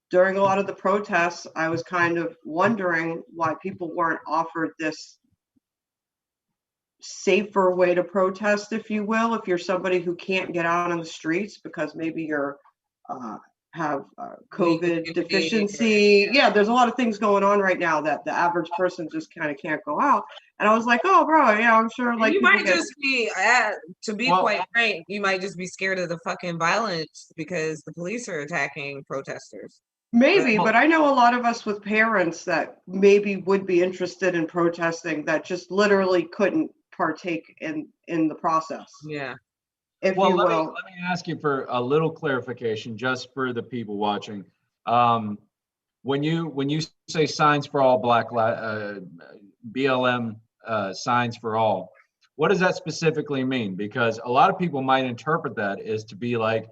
during a lot of the protests, I was kind of wondering why people weren't offered this safer way to protest, if you will, if you're somebody who can't get out on the streets because maybe you're have COVID deficiency. Yeah, there's a lot of things going on right now that the average person just kind of can't go out. And I was like, oh, bro, yeah, I'm sure. Like, you might just be, to be quite frank, you might just be scared of the fucking violence because the police are attacking protesters. Maybe, but I know a lot of us with parents that maybe would be interested in protesting that just literally couldn't partake in the process. Yeah. If you will. Let me ask you for a little clarification, just for the people watching. When you say signs for all BLM signs for all, what does that specifically mean? Because a lot of people might interpret that as to be like,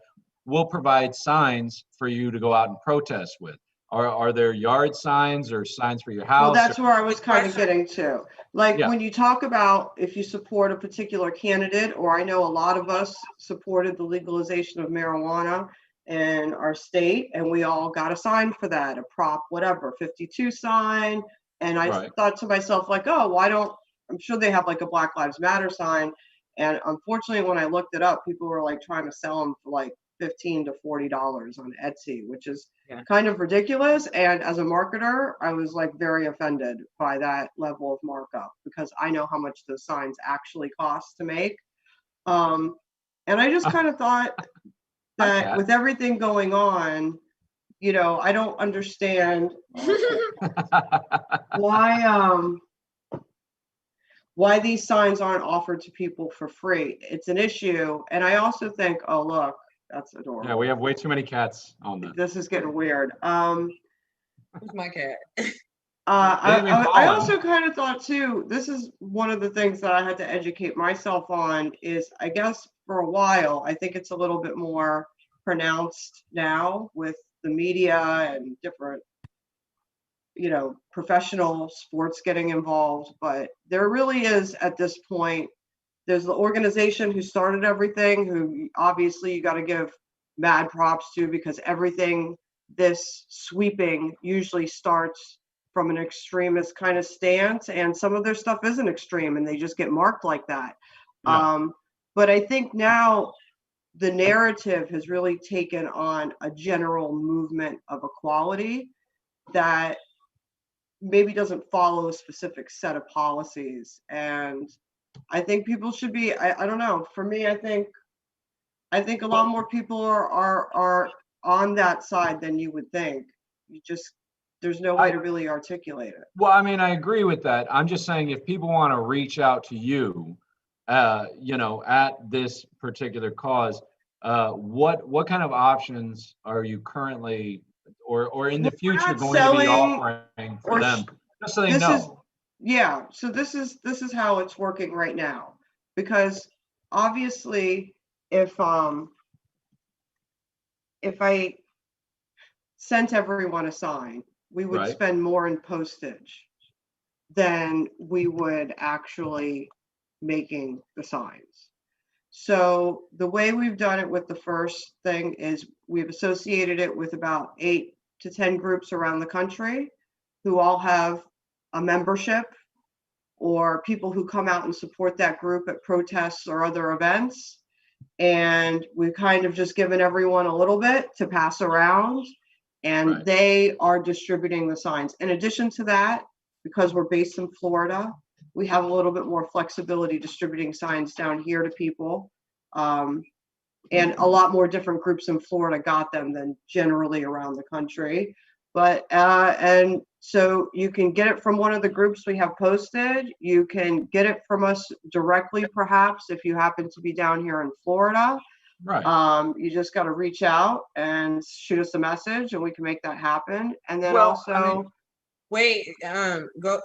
we'll provide signs for you to go out and protest with. Are there yard signs or signs for your house? Well, that's where I was kind of getting to. Like, when you talk about if you support a particular candidate, or I know a lot of us supported the legalization of marijuana in our state, and we all got a sign for that, a Prop whatever, 52 sign. And I thought to myself, like, oh, why don't, I'm sure they have like a Black Lives Matter sign. And unfortunately, when I looked it up, people were like trying to sell them for like $15 to $40 on Etsy, which is kind of ridiculous. And as a marketer, I was like very offended by that level of markup because I know how much those signs actually cost to make. And I just kind of thought that with everything going on, you know, I don't understand why these signs aren't offered to people for free. It's an issue. And I also think, oh, look, that's adorable. Yeah, we have way too many cats on this. This is getting weird. Who's my cat? I also kind of thought too, this is one of the things that I had to educate myself on is, I guess for a while, I think it's a little bit more pronounced now with the media and different, you know, professional sports getting involved, but there really is at this point, there's the organization who started everything, who obviously you got to give mad props to because everything this sweeping usually starts from an extremist kind of stance, and some of their stuff isn't extreme and they just get marked like that. But I think now the narrative has really taken on a general movement of equality that maybe doesn't follow a specific set of policies. And I think people should be, I don't know, for me, I think a lot more people are on that side than you would think. You just, there's no way to really articulate it. Well, I mean, I agree with that. I'm just saying if people want to reach out to you, you know, at this particular cause, what kind of options are you currently or in the future going to be offering for them? Just so they know. Yeah, so this is how it's working right now, because obviously if sent everyone a sign, we would Right. spend more in postage than we would actually making the signs. So the way we've done it with the first thing is we've associated it with about 8 to 10 groups around the country who all have a membership or people who come out and support that group at protests or other events. And we've kind of just given everyone a little bit to pass around, and Right. they are distributing the signs. In addition to that, because we're based in Florida, we have a little bit more flexibility distributing signs down here to people. And a lot more different groups in Florida got them than generally around the country. But and so you can get it from one of the groups we have posted. You can get it from us directly, perhaps, if you happen to be down here in Florida. Right. You just got to reach out and shoot us a message, and we can make that happen. And then Well, also, I mean, Wait, go.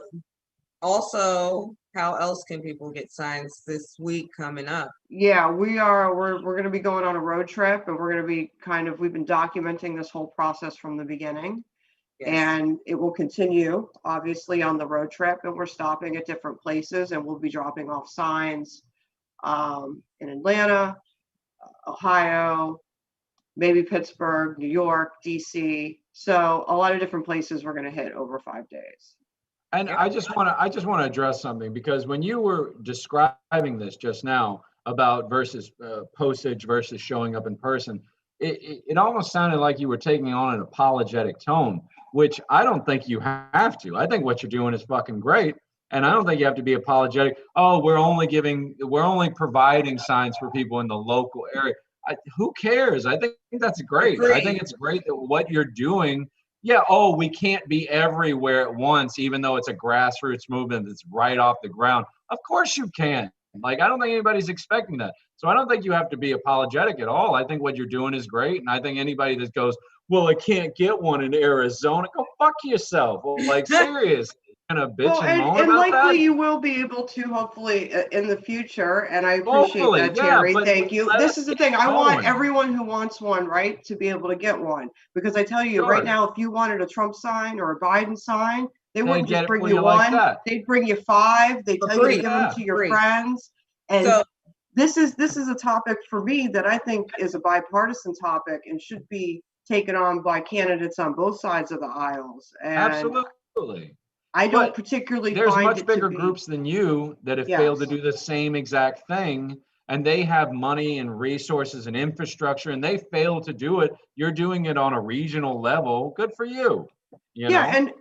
Also, how else can people get signs this week coming up? yeah, we're going to be going on a road trip, and we're going to be we've been documenting this whole process from the beginning. Yes. And it will continue, obviously, on the road trip, and we're stopping at different places, and we'll be dropping off signs in Atlanta, Ohio, maybe Pittsburgh, New York, DC. So a lot of different places we're going to hit over 5 days. and Yep. I just want to address something, because when you were describing this just now about versus postage versus showing up in person, it almost sounded like you were taking on an apologetic tone, which I don't think you have to. I think what you're doing is fucking great. And I don't think you have to be apologetic. Oh, we're only providing signs for people in the local area. Who cares? I think that's great. I think Agreed. it's great that what you're doing. Yeah. Oh, we can't be everywhere at once, even though it's a grassroots movement that's right off the ground. Of course you can. Like, I don't think anybody's expecting that. So I don't think you have to be apologetic at all. I think what you're doing is great. And I think anybody that goes, well, I can't get one in Arizona, go fuck yourself. Well, like, serious. Gonna bitch Well, and moan and about likely that? you will be able to, hopefully, in the future. And I appreciate Hopefully, that, yeah, Terry. but Thank you. let This us is the get thing. I want going. everyone who wants one, right, to be able to get one. Because I tell you right Sure. now, if you wanted a Trump sign or a Biden sign, they They wouldn't get just it bring for you you like one. that. They'd bring you 5. They'd tell you to Agreed. give them Yeah. to your Agreed. friends. And So this is a topic for me that I think is a bipartisan topic and should be taken on by candidates on both sides of the aisles. And Absolutely. I don't But particularly there's find much it to bigger be, groups than you that have failed to yes. do the same exact thing, and they have money and resources and infrastructure, and they fail to do it. You're doing it on a regional level. Good for you. You Yeah, know? and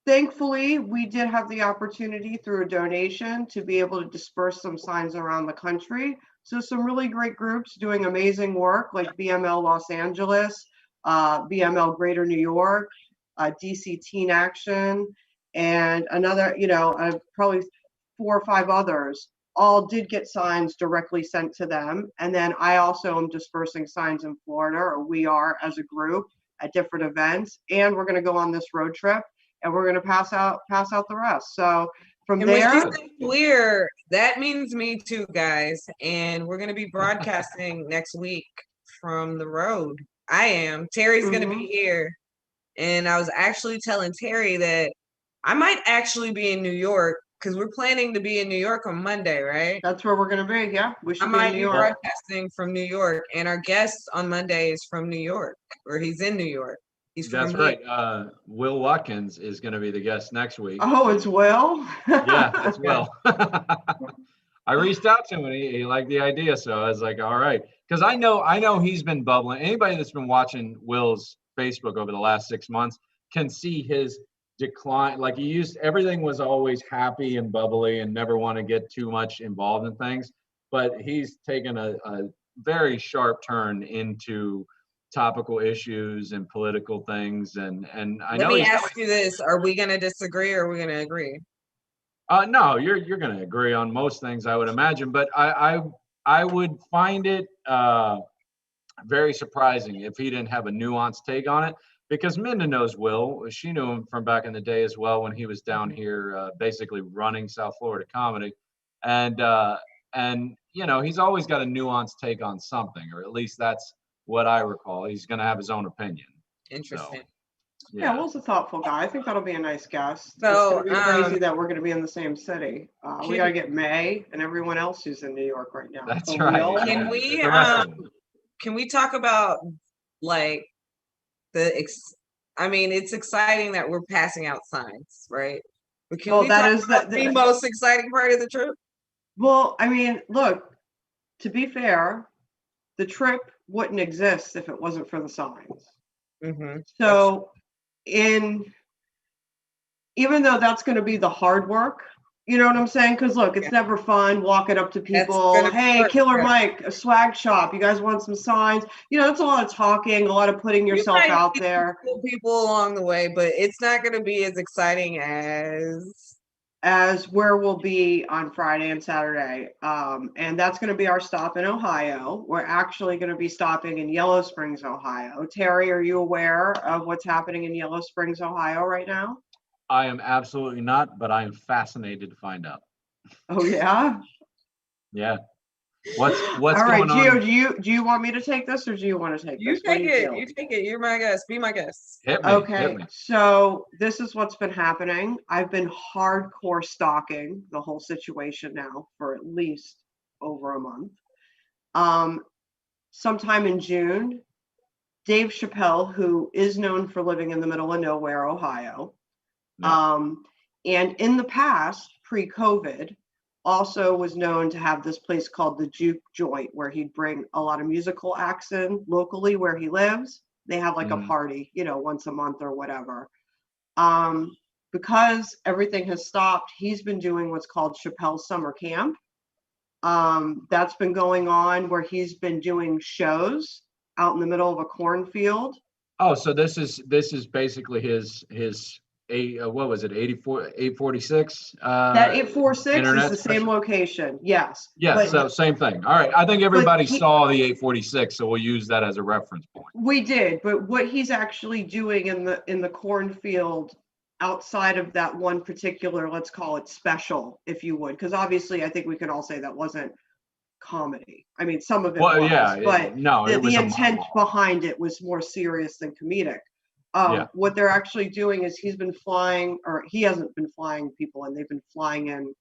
thankfully, we did have the opportunity through a donation to be able to disperse some signs around the country. So some really great groups doing amazing work, like BML Los Angeles, BML Greater New York, DC Teen Action, and another, probably 4 or 5 others, all did get signs directly sent to them. And then I also am dispersing signs in Florida, or we are as a group at different events. And we're going to go on this road trip, and we're going to pass out the rest. So from and when she there, says we're, that means me too, guys. And we're gonna be broadcasting next week from the road. I am. Terry's gonna be here. And I was actually telling Terry that I might actually be in New York because we're planning to be in New York on Monday, right? that's where we're going to be. Yeah, we I should be in might New be York. broadcasting from New York, and our guest on Monday is from New York, or he's in New York. He's That's from here. right. Will Watkins is going to be the guest next week. Oh, it's Will? Yeah, it's Okay. Will. I reached out to him and he liked the idea, so I was like, all right, because I know he's been bubbling. Anybody that's been watching Will's Facebook over the last 6 months can see his decline. Like, everything was always happy and bubbly and never want to get too much involved in things, but he's taken a very sharp turn into topical issues and political things, and I Let know me he's ask you this: are we gonna disagree, or are we gonna agree? no, you're going to agree on most things, I would imagine, but I would find it very surprising if he didn't have a nuanced take on it, because Minda knows Will. She knew him from back in the day as well, when he was down here basically running South Florida comedy, and he's always got a nuanced take on something, or at least that's what I recall. He's going to have his own opinion. Interesting. Yeah, Will's a thoughtful guy. I think that'll be a nice guest. So, it's gonna be crazy that we're gonna be in the same city. We can- gotta get May and everyone else who's in New York right now. That's Khalil. right. Can Yeah, we the rest of them. can we talk about like I mean, it's exciting that we're passing out signs, right? But can Well, we that talk is about the most exciting part of the trip? Well, I mean, look, to be fair, the trip wouldn't exist if it wasn't for the signs. Mm-hmm. So, even though that's going to be the hard work, you know what I'm saying? Because look, it's never fun walking up to people. Hey, Killer Mike, a swag shop. You guys want some signs? You know, that's a lot of talking, a lot of putting yourself out there. People along the way, but it's not going to be as exciting as where we'll be on Friday and Saturday. And that's going to be our stop in Ohio. We're actually going to be stopping in Yellow Springs, Ohio. Terry, are you aware of what's happening in Yellow Springs, Ohio right now? I am absolutely not, but I am fascinated to find out. Oh yeah? Yeah. What's all right, going on? Gio, do you want me to take this or do you want to take you this? Take it. You take it. You're my guest. Be my guest. Hit me. Okay, Hit me. so this is what's been happening. I've been hardcore stalking the whole situation now for at least over a month. Sometime in June, Dave Chappelle, who is known for living in the middle of nowhere, Ohio, and in the past, pre-COVID, also was known to have this place called the Juke Joint, where he'd bring a lot of musical acts in locally where he lives. They have like a party, you know, once a month or whatever. Because everything has stopped, he's been doing what's called Chappelle's Summer Camp. That's been going on where he's been doing shows out in the middle of a cornfield. Oh, so this is basically his what was it, 846? That 846 is the special? same location, yes. Yeah, so same thing. All right, I think everybody saw the 846, so we'll use that as a reference point. We did, but what he's actually doing in the cornfield outside of that one particular, let's call it special, if you would, because obviously I think we can all say that wasn't comedy. I mean, some of it was, but the intent behind it was more serious than comedic. What they're actually doing is he hasn't been flying people in, they've been flying in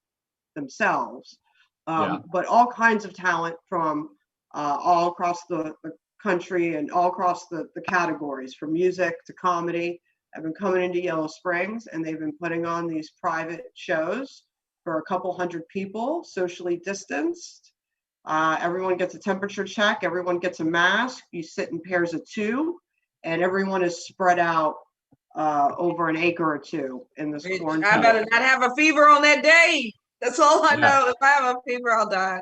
themselves. But all kinds of talent from all across the country and all across the categories, from music to comedy, have been coming into Yellow Springs, and they've been putting on these private shows for a couple hundred people, socially distanced. Everyone gets a temperature check, everyone gets a mask, you sit in pairs of 2, and everyone is spread out over an acre or 2 in this cornfield. I better not have a fever on that day. That's all I know. If I have a fever, I'll die.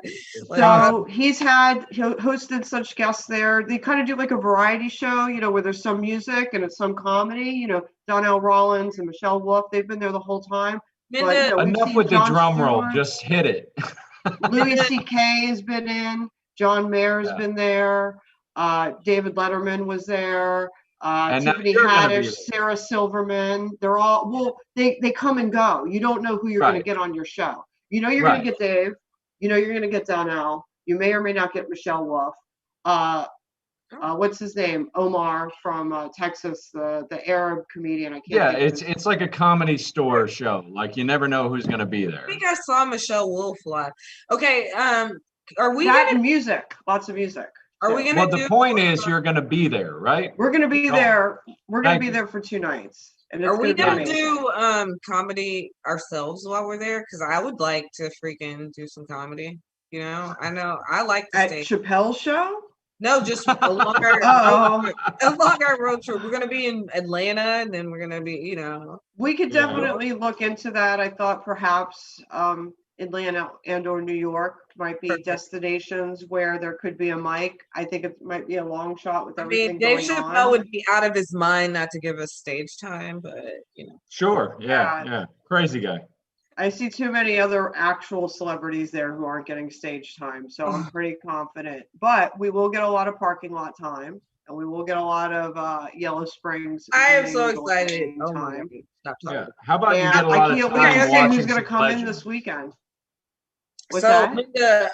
So he hosted such guests there. They kind of do like a variety show, you know, where there's some music and it's some comedy. You know, Donnell Rollins and Michelle Wolf, they've been there the whole time. But, you know, enough with the drum roll. Just hit it. Louis C.K. has been in. John Mayer's been there. David Letterman was there. Tiffany Haddish, Sarah Silverman. They're all, they come and go. You don't know who you're going to get on your show. You know you're going to get Dave. You know you're going to get Donnell. You may or may not get Michelle Wolf. What's his name? Omar from Texas, the Arab comedian. It's like a comedy store show. Like you never know who's going to be there. I think I saw Michelle Wolf live. Okay, are we music? Lots of music. Are we gonna? Well, the point is you're going to be there, right? We're going to be there. We're going to be there for 2 nights. And are we gonna do comedy ourselves while we're there? Because I would like to freaking do some comedy. You know I like to at Chappelle's show. No, just along our road trip. We're gonna be in Atlanta, and then we're gonna be, you know. We could definitely look into that. I thought perhaps Atlanta and/or New York might be destinations where there could be a mic. I think it might be a long shot with everything going on. Dave Chappelle would be out of his mind not to give us stage time, but you know. Sure. Yeah. Crazy guy. I see too many other actual celebrities there who aren't getting stage time, so I'm pretty confident. But we will get a lot of parking lot time, and we will get a lot of Yellow Springs. I am so excited. Time. How about you get a lot of time watching who's going to come in this weekend? What's So, that? Linda,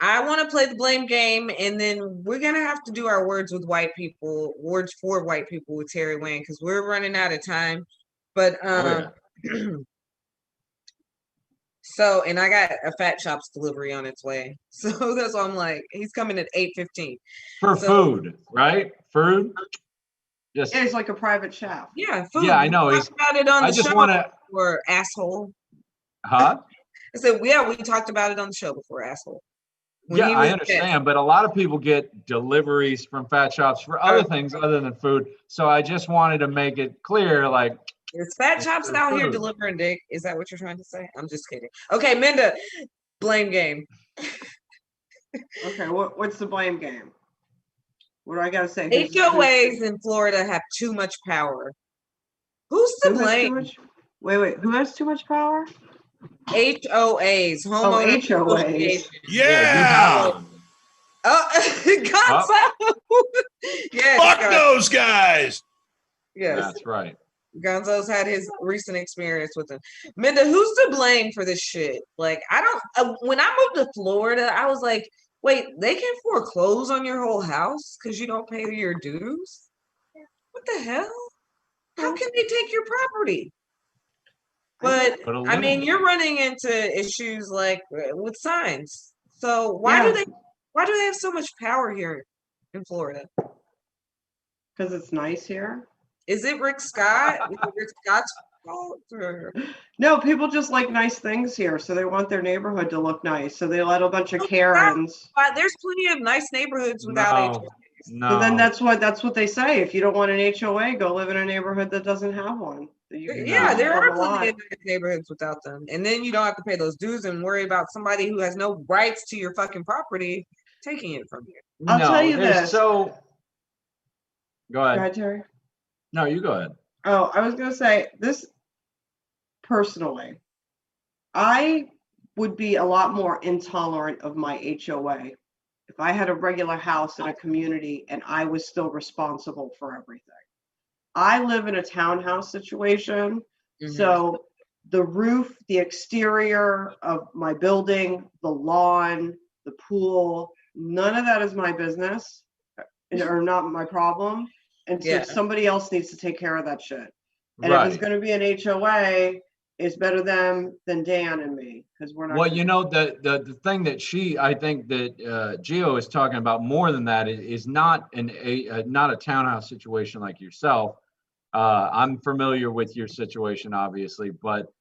I want to play the blame game, and then we're gonna have to do our words with white people, words for white people with Terry Wayne, because we're running out of time. But Oh, so, and I got a Fat Chops delivery on its way, so that's why I'm like, he's coming at 8:15. for So, food, right? Food. Just Yeah, he's like a private chef. yeah, food. yeah, I We know. talked about it on I the just show want to, before, asshole. huh? I said, yeah, we talked about it on the show before, asshole. When Yeah, he I was dead. understand, but a lot of people get deliveries from Fat Shops for other things other than food. So I just wanted to make it clear, like, Is Fat it's Chops for out here food. delivering dick? Is that what you're trying to say? I'm just kidding. Okay, Minda, blame game. Okay, what's the blame game? What do I gotta say? Who's- HOAs in Florida have too much power. Who's to Who has too blame? much? Wait, who has too much power? HOAs, Oh, homeowners HOAs. association. Yeah, you have Yeah. one. Oh, Gonzo. Yes, Fuck Gonzo. those guys. Yes, That's right. Gonzo's had his recent experience with them. Minda, who's to blame for this shit? Like, I don't. When I moved to Florida, I was like, wait, they can foreclose on your whole house because you don't pay your dues? What the hell? How can they take your property? But Put a I mean, limit. you're running into issues like with signs. So why do they have so much power here in Florida? Because it's nice here. Is it Rick Scott? Is it Rick Scott's fault? Or... No, people just like nice things here, so they want their neighborhood to look nice. So they let a bunch of Karens. But there's plenty of nice neighborhoods without HOAs. So then No. that's what they say. If you don't want an HOA, go live in a neighborhood that doesn't have one. That you can Yeah, just there on are the plenty lot. of nice neighborhoods without them. And then you don't have to pay those dues and worry about somebody who has no rights to your fucking property taking it from you. I'll tell you there's this. so. Go Go ahead. ahead, Terry. No, you go ahead. Oh, I was gonna say this personally. I would be a lot more intolerant of my HOA if I had a regular house in a community and I was still responsible for everything. I live in a townhouse situation, so the roof, the exterior of my building, the lawn, the pool, none of that is my business or not my problem. And so Yeah. somebody else needs to take care of that shit. And if Right. it's going to be an HOA, it's better them than Dan and me because we're not. Well, gonna you know, the thing that I think that Gio is talking about more than that is not not a townhouse situation like yourself. I'm familiar with your situation, obviously, but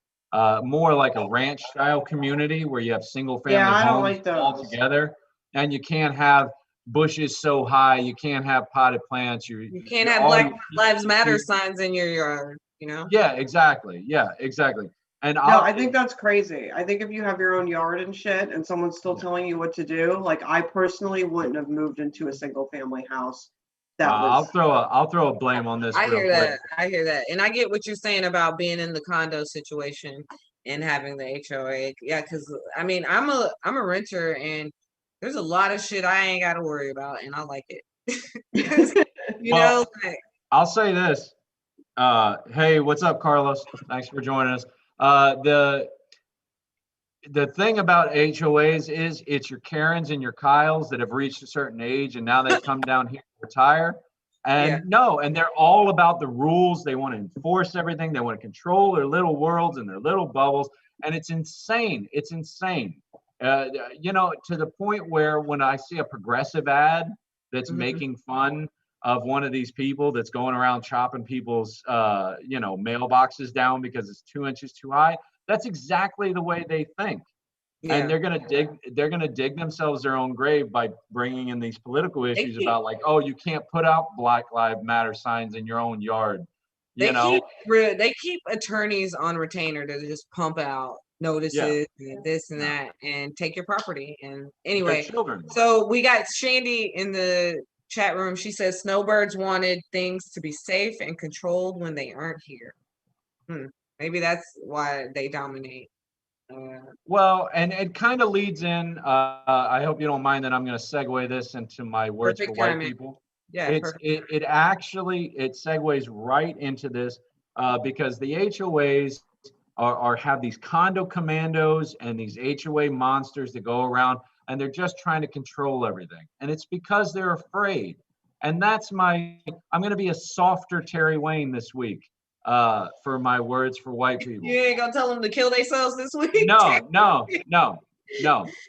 more like a ranch style community where you have single family Yeah, I don't homes like all those. together, and you can't have bushes so high, you can't have potted plants. You can't have Black Lives Matter signs in your yard, you know? Yeah, exactly. Yeah, exactly. And No, I think that's crazy. I think if you have your own yard and shit and someone's still telling you what to do, like I personally wouldn't have moved into a single family house. I'll throw a blame on this. I real hear quick. that. I hear that. And I get what you're saying about being in the condo situation and having the HOA. Yeah, because I mean I'm a renter and there's a lot of shit I ain't gotta worry about and I like it. You Well, know, like, I'll say this. Hey, what's up, Carlos? Thanks for joining us. The thing about HOAs is it's your Karens and your Kyles that have reached a certain age and now they've come down here to retire. And and they're all about the rules. They want to enforce everything. They want to control their little worlds and their little bubbles. And it's insane. It's insane. You know, to the point where when I see a progressive ad that's making fun of one of these people that's going around chopping people's, you know, mailboxes down because it's 2 inches too high, that's exactly the way they think. And they're gonna dig themselves their own grave by bringing in these political issues about like, oh, you can't put out Black Lives Matter signs in your own yard. They keep attorneys on retainer to just pump out notices and this and that and take your property. And anyway, so we got Shandy in the chat room. She says snowbirds wanted things to be safe and controlled when they aren't here. Maybe that's why they dominate. Well, and it kind of leads in. I hope you don't mind that I'm going to segue this into my words for white people. Yeah, it actually segues right into this because the HOAs are have these condo commandos and these HOA monsters that go around and they're just trying to control everything. And it's because they're afraid. And that's I'm going to be a softer Terry Wayne this week for my words for white people. You ain't gonna tell them to kill themselves this week? No.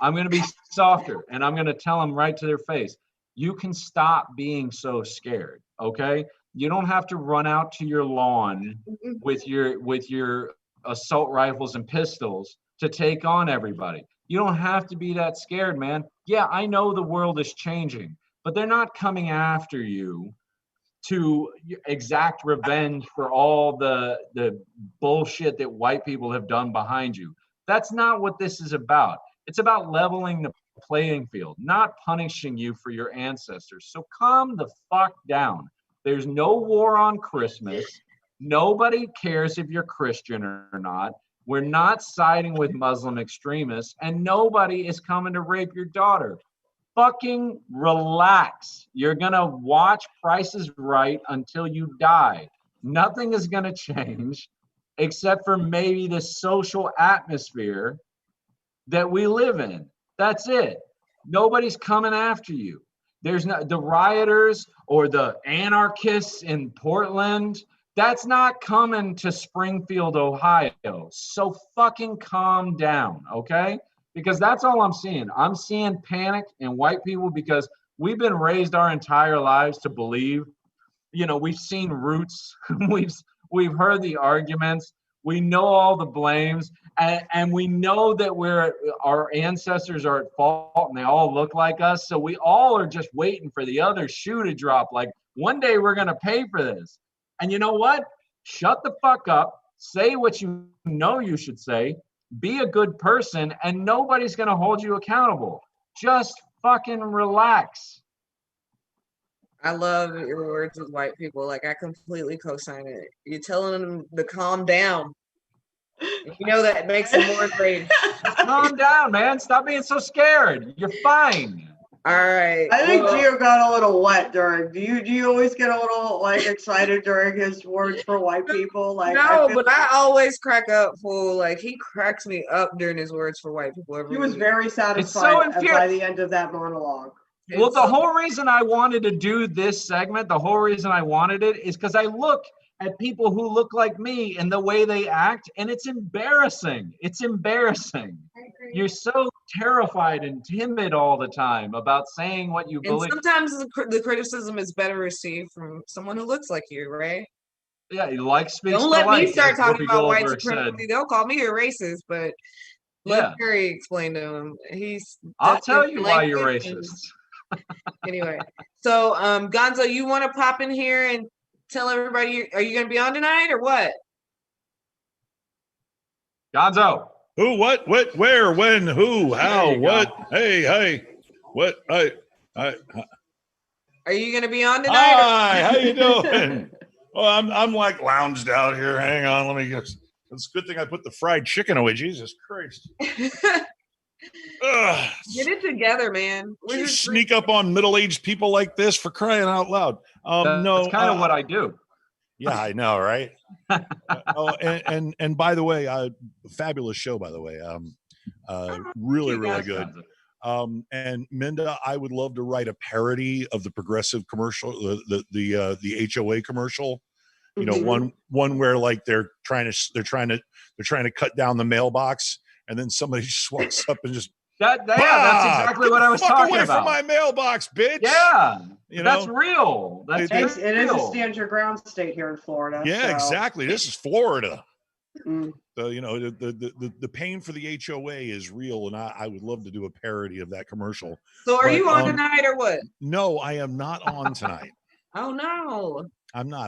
I'm going to be softer and I'm going to tell them right to their face. You can stop being so scared, okay? You don't have to run out to your lawn with your assault rifles and pistols to take on everybody. You don't have to be that scared, man. Yeah, I know the world is changing, but they're not coming after you to exact revenge for all the bullshit that white people have done behind you. That's not what this is about. It's about leveling the playing field, not punishing you for your ancestors. So calm the fuck down. There's no war on Christmas. Nobody cares if you're Christian or not. We're not siding with Muslim extremists, and nobody is coming to rape your daughter. Fucking relax. You're gonna watch Price is Right until you die. Nothing is gonna change except for maybe the social atmosphere that we live in. That's it. Nobody's coming after you. There's not the rioters or the anarchists in Portland. That's not coming to Springfield, Ohio. So fucking calm down, okay? Because that's all I'm seeing. I'm seeing panic in white people because we've been raised our entire lives to believe, we've seen Roots, we've heard the arguments, we know all the blames, and we know that our ancestors are at fault and they all look like us. So we all are just waiting for the other shoe to drop. Like, one day we're going to pay for this. And you know what? Shut the fuck up. Say what you know you should say. Be a good person, and nobody's going to hold you accountable. Just fucking relax. I love your words with white people. Like, I completely co-sign it. You're telling them to calm down. That makes them more enraged. Calm down, man. Stop being so scared. You're fine. All right. I think Gio got a little wet during. Do you always get a little excited during his words for white people? No, but I always crack up, fool. Like, he cracks me up during his words for white people. He was very satisfied by the end of that monologue. Well, the whole reason I wanted to do this segment, the whole reason I wanted it is because I look at people who look like me and the way they act, and it's embarrassing. It's embarrassing. You're so terrified and timid all the time about saying what you believe. And sometimes the criticism is better received from someone who looks like you, right? Yeah, you like speaks. Don't let me start talking about white supremacy. They'll call me a racist, but let Harry explain to him. I'll tell you why you're racist. Anyway, so Gonzo, you want to pop in here and tell everybody, are you going to be on tonight or what? Gonzo. Who, what, where, when, who, how, what? Hey, what? Are you going to be on tonight? Hi, how you doing? Well, I'm like lounged out here. Hang on, let me just. It's a good thing I put the fried chicken away. Jesus Christ. Get it together, man. You sneak up on middle-aged people like this, for crying out loud. No, that's kind of what I do. Yeah, I know, right? And by the way, fabulous show, by the way. Really good. And Minda, I would love to write a parody of the progressive commercial, the HOA commercial. One where like they're trying to cut down the mailbox, and then somebody just walks up and just that's exactly what I was talking away about. From my mailbox, bitch. Yeah, that's real. It is a stand your ground state here in Florida. Yeah, exactly. This is Florida. Mm. So the pain for the HOA is real, and I would love to do a parody of that commercial. So are you on tonight or what? No, I am not on tonight. Oh no. I'm not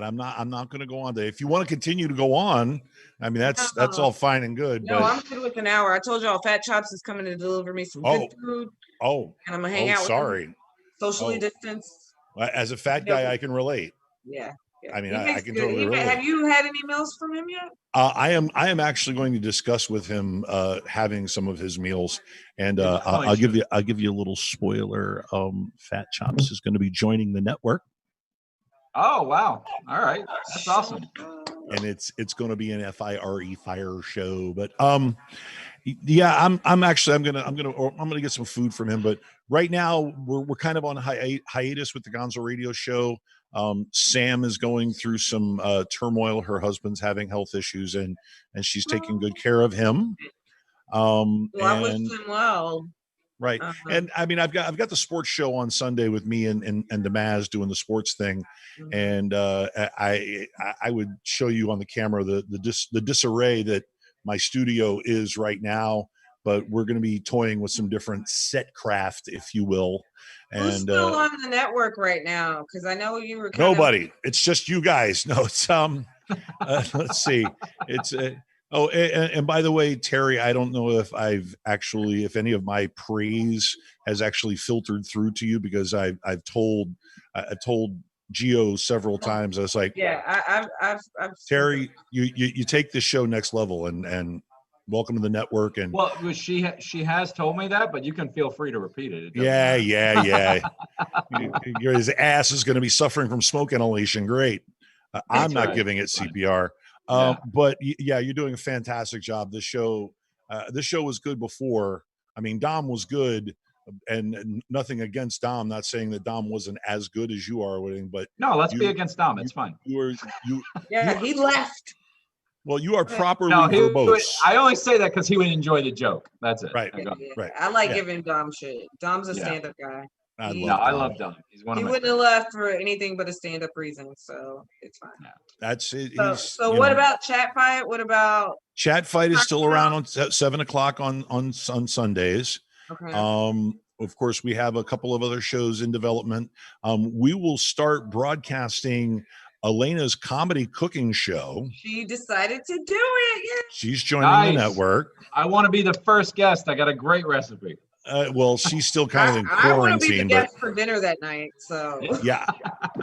going to go on today. If you want to continue to go on, I mean, that's all fine and good. No, but I'm good with an hour. I told y'all Fat Chops is coming to deliver me some good food. Oh, and I'm gonna hang out with them, socially distanced. As a fat guy, I can relate. Yeah. I mean, I can totally relate. Have you had any meals from him yet? I am actually going to discuss with him having some of his meals, and I'll give you a little spoiler. Fat Chops is going to be joining the network. Oh wow! All right, that's awesome. and it's going to be an fire show. But yeah, I'm gonna get some food from him. But right now we're kind of on hiatus with the Gonzo Radio Show. Sam is going through some turmoil. Her husband's having health issues, and she's taking good care of him. Well, I wish him well. Right. And I mean, I've got the sports show on Sunday with me and Damaz doing the sports thing. And I would show you on the camera the disarray that my studio is right now, but we're going to be toying with some different set craft, if you will. And who's still on the network right now? Because I know you were nobody. It's just you guys. No, it's let's see. It's oh, and by the way, Terry, I don't know if if any of my praise has actually filtered through to you, because I've told Gio several times. I was like, yeah, I've Terry, you take this show next level, and welcome to the network. And well, she has told me that, but you can feel free to repeat it. Yeah. His ass is going to be suffering from smoke inhalation. Great. I'm not giving it CPR. But yeah, you're doing a fantastic job. This show was good before. I mean, Dom was good, and nothing against Dom. Not saying that Dom wasn't as good as you are, but no, let's be against Dom. It's fine. He left. Well, you are properly verbose. I only say that because he would enjoy the joke. That's it. Right. Right. I like giving Dom shit. Dom's a stand-up guy. I love Dom. He's one of my. He wouldn't have left for anything but a stand-up reason, so it's fine. Yeah. That's it. So what about Chat Fight? What about Chat Fight is still around on 7:00 on Sundays. Okay. Of course, we have a couple of other shows in development. We will start broadcasting Elena's comedy cooking show. She decided to do it. Yeah. She's joining the network. I want to be the first guest. I got a great recipe. Well, she's still kind of in quarantine. I want to be the guest for dinner that night. So yeah,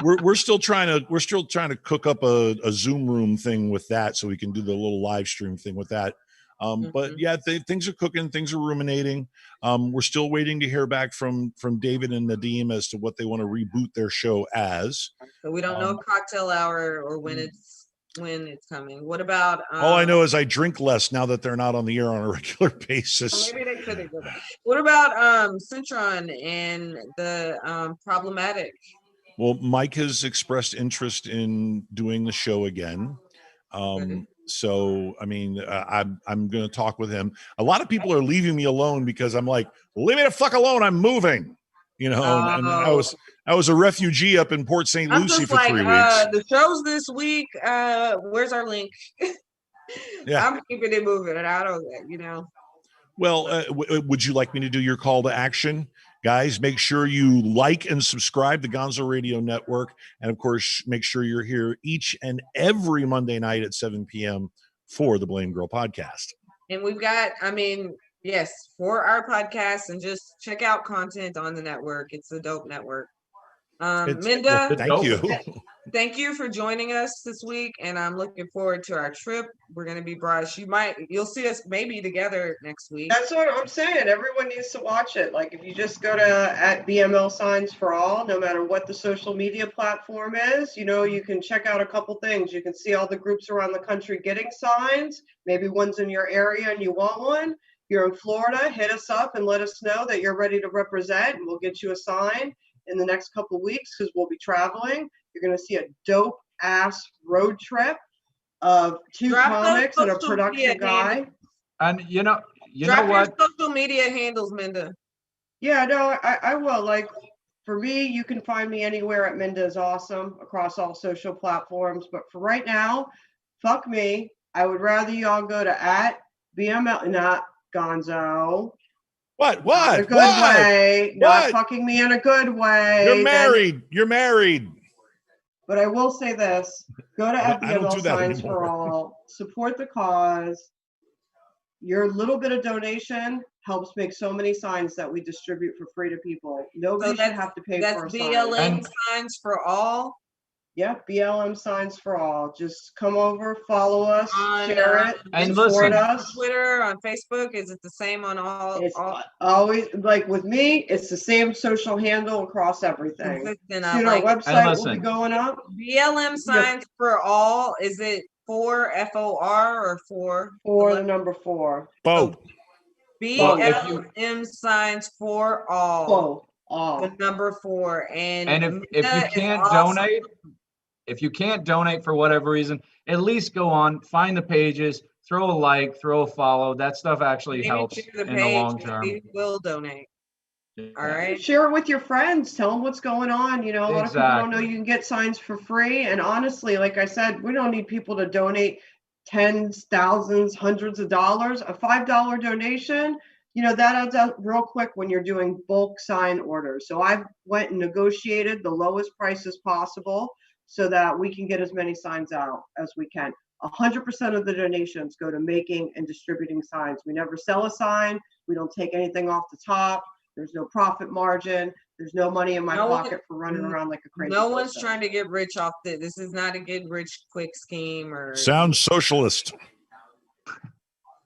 we're still trying to cook up a Zoom room thing with that, so we can do the little live stream thing with that. But yeah, things are cooking, things are ruminating. We're still waiting to hear back from David and Nadim as to what they want to reboot their show as. So we don't know cocktail hour or when it's coming. What about all I know is I drink less now that they're not on the air on a regular basis. Maybe they could have done that. What about Centron and the Problematic? Well, Mike has expressed interest in doing the show again. So I mean, I'm going to talk with him. A lot of people are leaving me alone because I'm like, leave me the fuck alone, I'm moving. And I was a refugee up in Port St. Lucie for 3 weeks. The show's this week. Where's our link? Yeah, I'm keeping it moving, and I don't. Well, would you like me to do your call to action, guys? Make sure you like and subscribe to Gonzo Radio Network, and of course, make sure you're here each and every Monday night at 7 p.m. for the BlameGirl podcast. And we've got, yes, for our podcast, and just check out content on the network. It's a dope network. Minda, thank you. Thank you for joining us this week, and I'm looking forward to our trip. We're going to be broad. You'll see us maybe together next week. That's what I'm saying. Everyone needs to watch it. Like, if you just go to @BML Signs for All, no matter what the social media platform is, you can check out a couple things. You can see all the groups around the country getting signs. Maybe one's in your area and you want one. You're in Florida, hit us up and let us know that you're ready to represent, and we'll get you a sign in the next couple of weeks, because we'll be traveling. You're going to see a dope ass road trip of two comics and a production guy. And you know Drop what? Your social media handles, Minda. Yeah, no, I will. Like, for me, you can find me anywhere at Minda is Awesome across all social platforms. But for right now, fuck me. I would rather y'all go to @BML, not Gonzo. What? Not in a good way. Not fucking me in a good way. You're married. But I will say this. Go to @BML Signs for All. Support the cause. Your little bit of donation helps make so many signs that we distribute for free to people. Nobody should have to pay for a sign. That's BLM Signs for All. Yeah, BLM Signs for All. Just come over, follow us, share it, and support us. On Twitter, on Facebook, is it the same on all? It's always, like with me, it's the same social handle across everything. Our website will be going up. BLM Signs for All. Is it 4 FOR or 4? For the number 4. Both. BLM signs for all. Oh, all. The number 4. And if you Amanda is can't awesome. donate, if you can't donate for whatever reason, at least go on, find the pages, throw a like, throw a follow. That stuff actually Maybe helps share in the long term. We will donate. All right. Share it with your friends. Tell them what's going on. You know, a lot of people don't know Exactly. you can get signs for free. And honestly, like I said, we don't need people to donate tens, thousands, hundreds of dollars. A $5 donation, you know, that adds up real quick when you're doing bulk sign orders. So I went and negotiated the lowest prices possible so that we can get as many signs out as we can. 100% of the donations go to making and distributing signs. We never sell a sign. We don't take anything off the top. There's no profit margin. There's no money in my pocket for running around like a crazy No one's person. trying to get rich off this. This is not a get rich quick scheme or. Sounds socialist.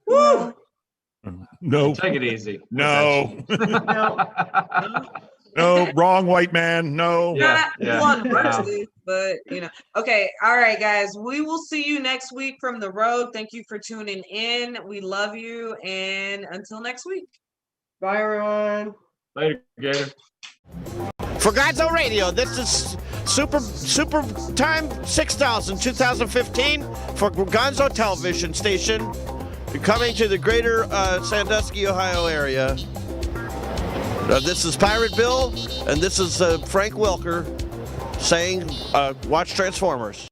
Woo! No. Take it easy. No. No. No, wrong white man. No. Yeah, Not one yeah. versus, but you know. Okay, all right, guys. We will see you next week from the road. Thank you for tuning in. We love you, and until next week. Bye, everyone. Later, Gator. For Gonzo Radio, this is Super Time 6000 2015 for Gonzo Television Station, coming to the greater Sandusky, Ohio area. This is Pirate Bill, and this is Frank Welker saying, watch Transformers.